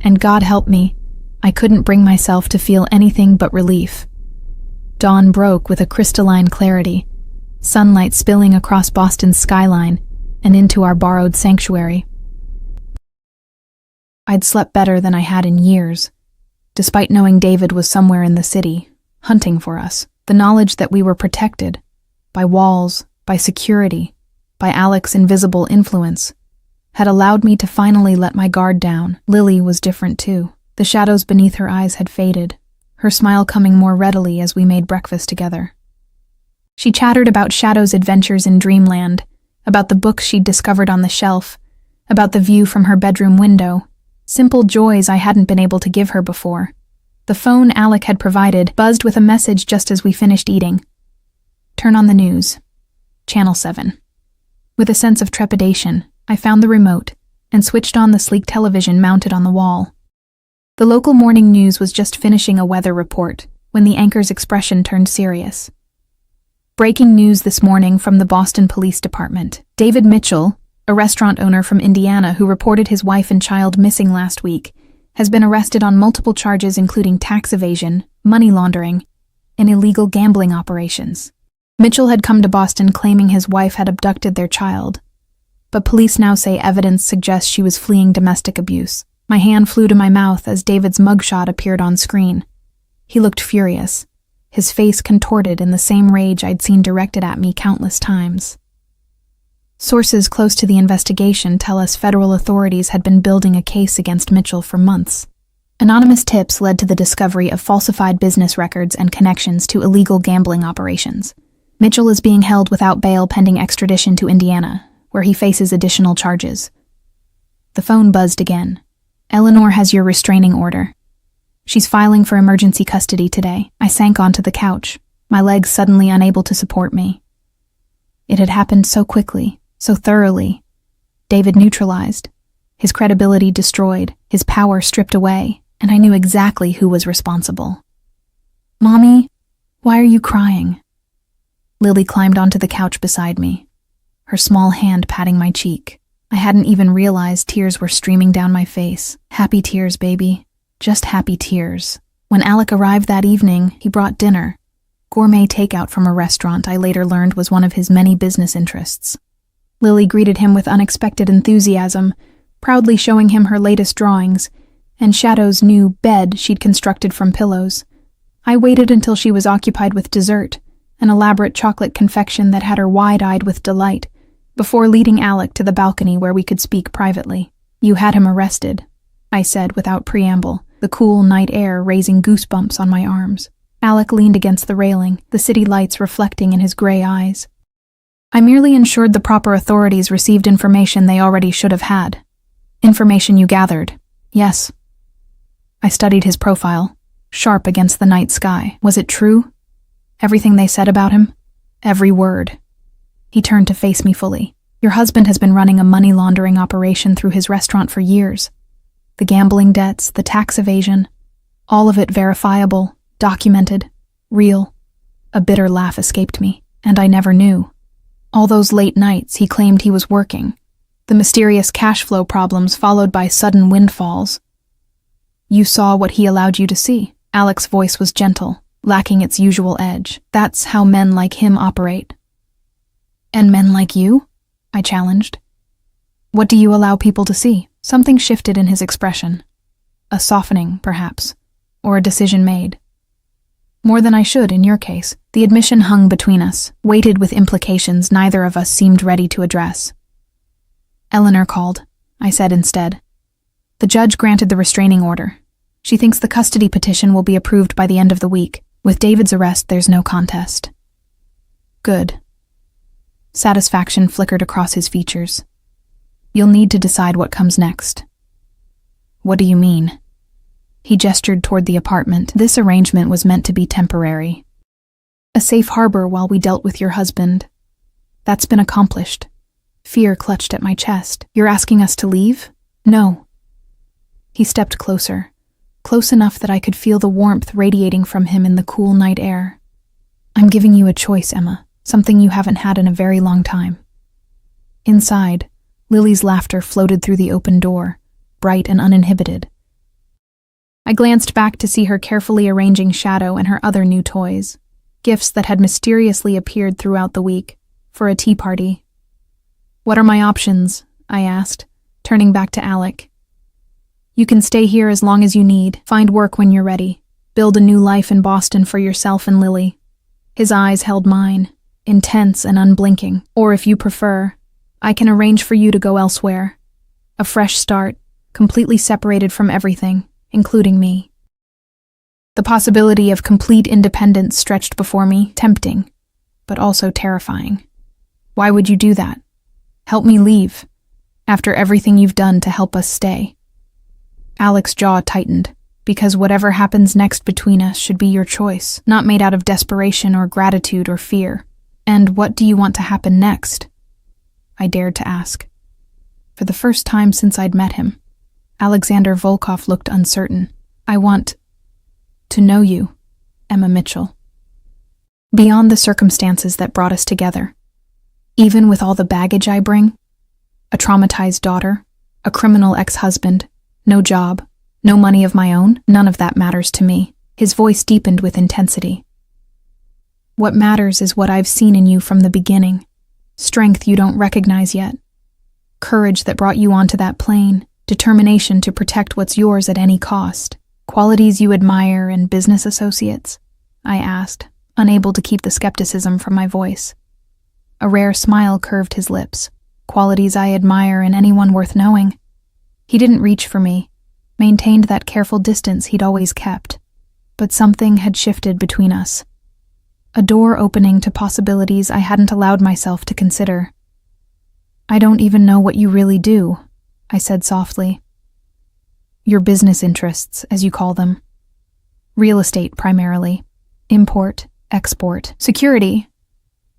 And God help me, I couldn't bring myself to feel anything but relief. Dawn broke with a crystalline clarity, sunlight spilling across Boston's skyline and into our borrowed sanctuary. I'd slept better than I had in years, despite knowing David was somewhere in the city, hunting for us. The knowledge that we were protected, by walls, by security, by Alec's invisible influence, had allowed me to finally let my guard down. Lily was different too. The shadows beneath her eyes had faded, her smile coming more readily as we made breakfast together. She chattered about Shadow's adventures in dreamland, about the books she'd discovered on the shelf, about the view from her bedroom window, simple joys I hadn't been able to give her before. The phone Alec had provided buzzed with a message just as we finished eating. "Turn on the news. Channel 7. With a sense of trepidation, I found the remote and switched on the sleek television mounted on the wall. The local morning news was just finishing a weather report when the anchor's expression turned serious. "Breaking news this morning from the Boston Police Department. David Mitchell, a restaurant owner from Indiana who reported his wife and child missing last week, has been arrested on multiple charges including tax evasion, money laundering, and illegal gambling operations. Mitchell had come to Boston claiming his wife had abducted their child, but police now say evidence suggests she was fleeing domestic abuse. My hand flew to my mouth as David's mugshot appeared on screen. He looked furious, his face contorted in the same rage I'd seen directed at me countless times. Sources close to the investigation tell us federal authorities had been building a case against Mitchell for months. Anonymous tips led to the discovery of falsified business records and connections to illegal gambling operations. Mitchell is being held without bail pending extradition to Indiana, where he faces additional charges. The phone buzzed again. Eleanor has your restraining order. She's filing for emergency custody today. I sank onto the couch, my legs suddenly unable to support me. It had happened so quickly, so thoroughly. David neutralized, his credibility destroyed, his power stripped away, and I knew exactly who was responsible. Mommy, why are you crying? Lily climbed onto the couch beside me, her small hand patting my cheek. I hadn't even realized tears were streaming down my face. Happy tears, baby. Just happy tears. When Alec arrived that evening, he brought dinner. Gourmet takeout from a restaurant I later learned was one of his many business interests. Lily greeted him with unexpected enthusiasm, proudly showing him her latest drawings, and Shadow's new bed she'd constructed from pillows. I waited until she was occupied with dessert, an elaborate chocolate confection that had her wide-eyed with delight, before leading Alec to the balcony where we could speak privately. You had him arrested, I said without preamble, the cool night air raising goosebumps on my arms. Alec leaned against the railing, the city lights reflecting in his gray eyes. I merely ensured the proper authorities received information they already should have had. Information you gathered. Yes. I studied his profile, sharp against the night sky. Was it true? Everything they said about him? Every word. He turned to face me fully. Your husband has been running a money laundering operation through his restaurant for years. The gambling debts, the tax evasion, all of it verifiable, documented, real. A bitter laugh escaped me, and I never knew. All those late nights he claimed he was working, the mysterious cash flow problems followed by sudden windfalls. You saw what he allowed you to see. Alec's voice was gentle, lacking its usual edge. That's how men like him operate. And men like you? I challenged. What do you allow people to see? Something shifted in his expression. A softening, perhaps, or a decision made. More than I should in your case. The admission hung between us, weighted with implications neither of us seemed ready to address. Eleanor called, I said instead. The judge granted the restraining order. She thinks the custody petition will be approved by the end of the week. With David's arrest, there's no contest. Good. Satisfaction flickered across his features. You'll need to decide what comes next. What do you mean? He gestured toward the apartment. This arrangement was meant to be temporary. A safe harbor while we dealt with your husband. That's been accomplished. Fear clutched at my chest. You're asking us to leave? No. He stepped closer, close enough that I could feel the warmth radiating from him in the cool night air. I'm giving you a choice, Emma, something you haven't had in a very long time. Inside, Lily's laughter floated through the open door, bright and uninhibited. I glanced back to see her carefully arranging Shadow and her other new toys, gifts that had mysteriously appeared throughout the week, for a tea party. What are my options? I asked, turning back to Alec. You can stay here as long as you need, find work when you're ready, build a new life in Boston for yourself and Lily. His eyes held mine, intense and unblinking. Or if you prefer, I can arrange for you to go elsewhere. A fresh start, completely separated from everything, including me. The possibility of complete independence stretched before me, tempting, but also terrifying. Why would you do that? Help me leave, after everything you've done to help us stay. Alec's jaw tightened, because whatever happens next between us should be your choice, not made out of desperation or gratitude or fear. And what do you want to happen next? I dared to ask. For the first time since I'd met him, Alexander Volkov looked uncertain. I want to know you, Emma Mitchell. Beyond the circumstances that brought us together, even with all the baggage I bring, a traumatized daughter, a criminal ex-husband, no job, no money of my own, none of that matters to me. His voice deepened with intensity. What matters is what I've seen in you from the beginning. Strength you don't recognize yet. Courage that brought you onto that plane. Determination to protect what's yours at any cost. Qualities you admire in business associates. I asked, unable to keep the skepticism from my voice. A rare smile curved his lips, qualities I admire in anyone worth knowing. He didn't reach for me, maintained that careful distance he'd always kept, but something had shifted between us. A door opening to possibilities I hadn't allowed myself to consider. "I don't even know what you really do," I said softly. "Your business interests, as you call them. Real estate, primarily. Import, export, security."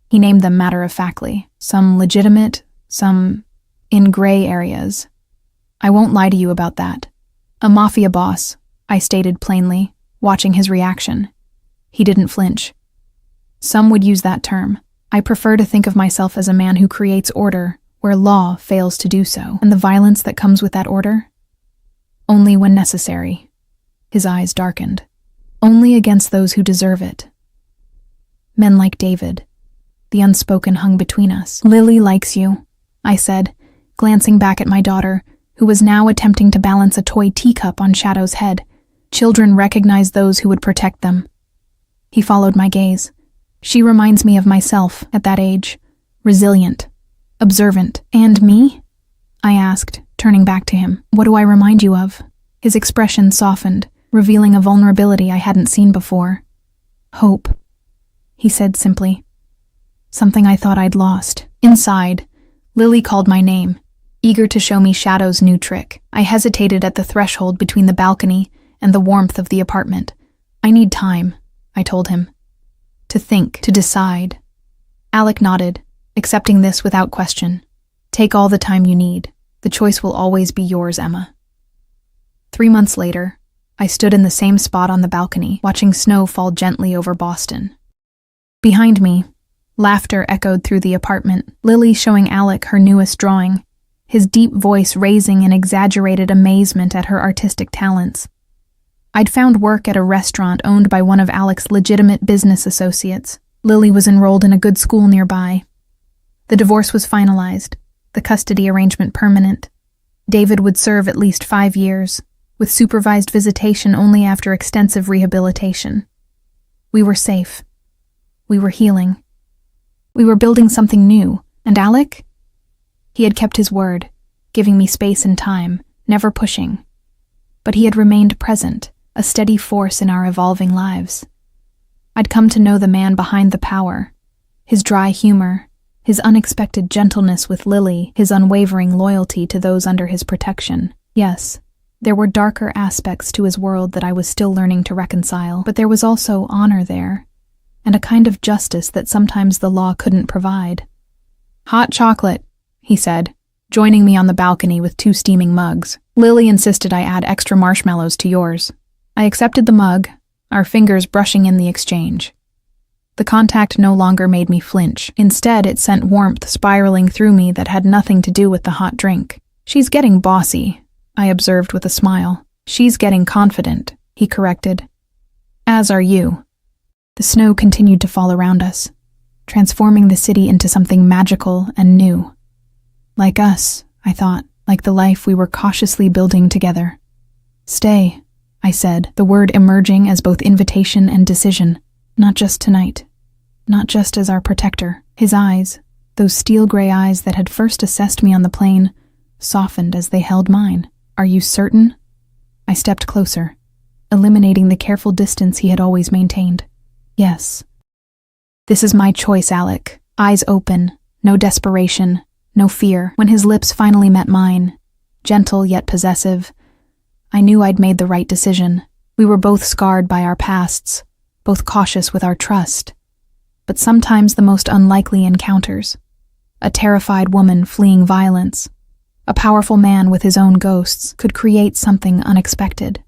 He named them matter-of-factly, some legitimate, some in gray areas. "I won't lie to you about that. A mafia boss," I stated plainly, watching his reaction. He didn't flinch. "Some would use that term. I prefer to think of myself as a man who creates order where law fails to do so, and the violence that comes with that order? Only when necessary." His eyes darkened. "Only against those who deserve it. Men like David." The unspoken hung between us. "Lily likes you," I said, glancing back at my daughter, who was now attempting to balance a toy teacup on Shadow's head. "Children recognize those who would protect them." He followed my gaze. "She reminds me of myself at that age. Resilient, observant." "And me?" I asked, turning back to him. "What do I remind you of?" His expression softened, revealing a vulnerability I hadn't seen before. "Hope," he said simply. Something I thought I'd lost. Inside, Lily called my name, eager to show me Shadow's new trick. I hesitated at the threshold between the balcony and the warmth of the apartment. "I need time," I told him. "To think, to decide." Alec nodded, accepting this without question. "Take all the time you need. The choice will always be yours, Emma." 3 months later, I stood in the same spot on the balcony, watching snow fall gently over Boston. Behind me, laughter echoed through the apartment, Lily showing Alec her newest drawing, his deep voice raising in exaggerated amazement at her artistic talents. I'd found work at a restaurant owned by one of Alec's legitimate business associates. Lily was enrolled in a good school nearby. The divorce was finalized, the custody arrangement permanent. David would serve at least 5 years, with supervised visitation only after extensive rehabilitation. We were safe. We were healing. We were building something new, and Alec? He had kept his word, giving me space and time, never pushing. But he had remained present, a steady force in our evolving lives. I'd come to know the man behind the power, his dry humor, his unexpected gentleness with Lily, his unwavering loyalty to those under his protection. Yes, there were darker aspects to his world that I was still learning to reconcile, but there was also honor there, and a kind of justice that sometimes the law couldn't provide. "Hot chocolate," he said, joining me on the balcony with 2 steaming mugs. "Lily insisted I add extra marshmallows to yours." I accepted the mug, our fingers brushing in the exchange. The contact no longer made me flinch. Instead, it sent warmth spiraling through me that had nothing to do with the hot drink. "She's getting bossy," I observed with a smile. "She's getting confident," he corrected. "As are you." The snow continued to fall around us, transforming the city into something magical and new. Like us, I thought, like the life we were cautiously building together. "Stay," I said, the word emerging as both invitation and decision. "Not just tonight. Not just as our protector." His eyes, those steel-gray eyes that had first assessed me on the plane, softened as they held mine. "Are you certain?" I stepped closer, eliminating the careful distance he had always maintained. "Yes. This is my choice, Alec." Eyes open, no desperation, no fear. When his lips finally met mine, gentle yet possessive, I knew I'd made the right decision. We were both scarred by our pasts, both cautious with our trust. But sometimes the most unlikely encounters. A terrified woman fleeing violence, a powerful man with his own ghosts, could create something unexpected.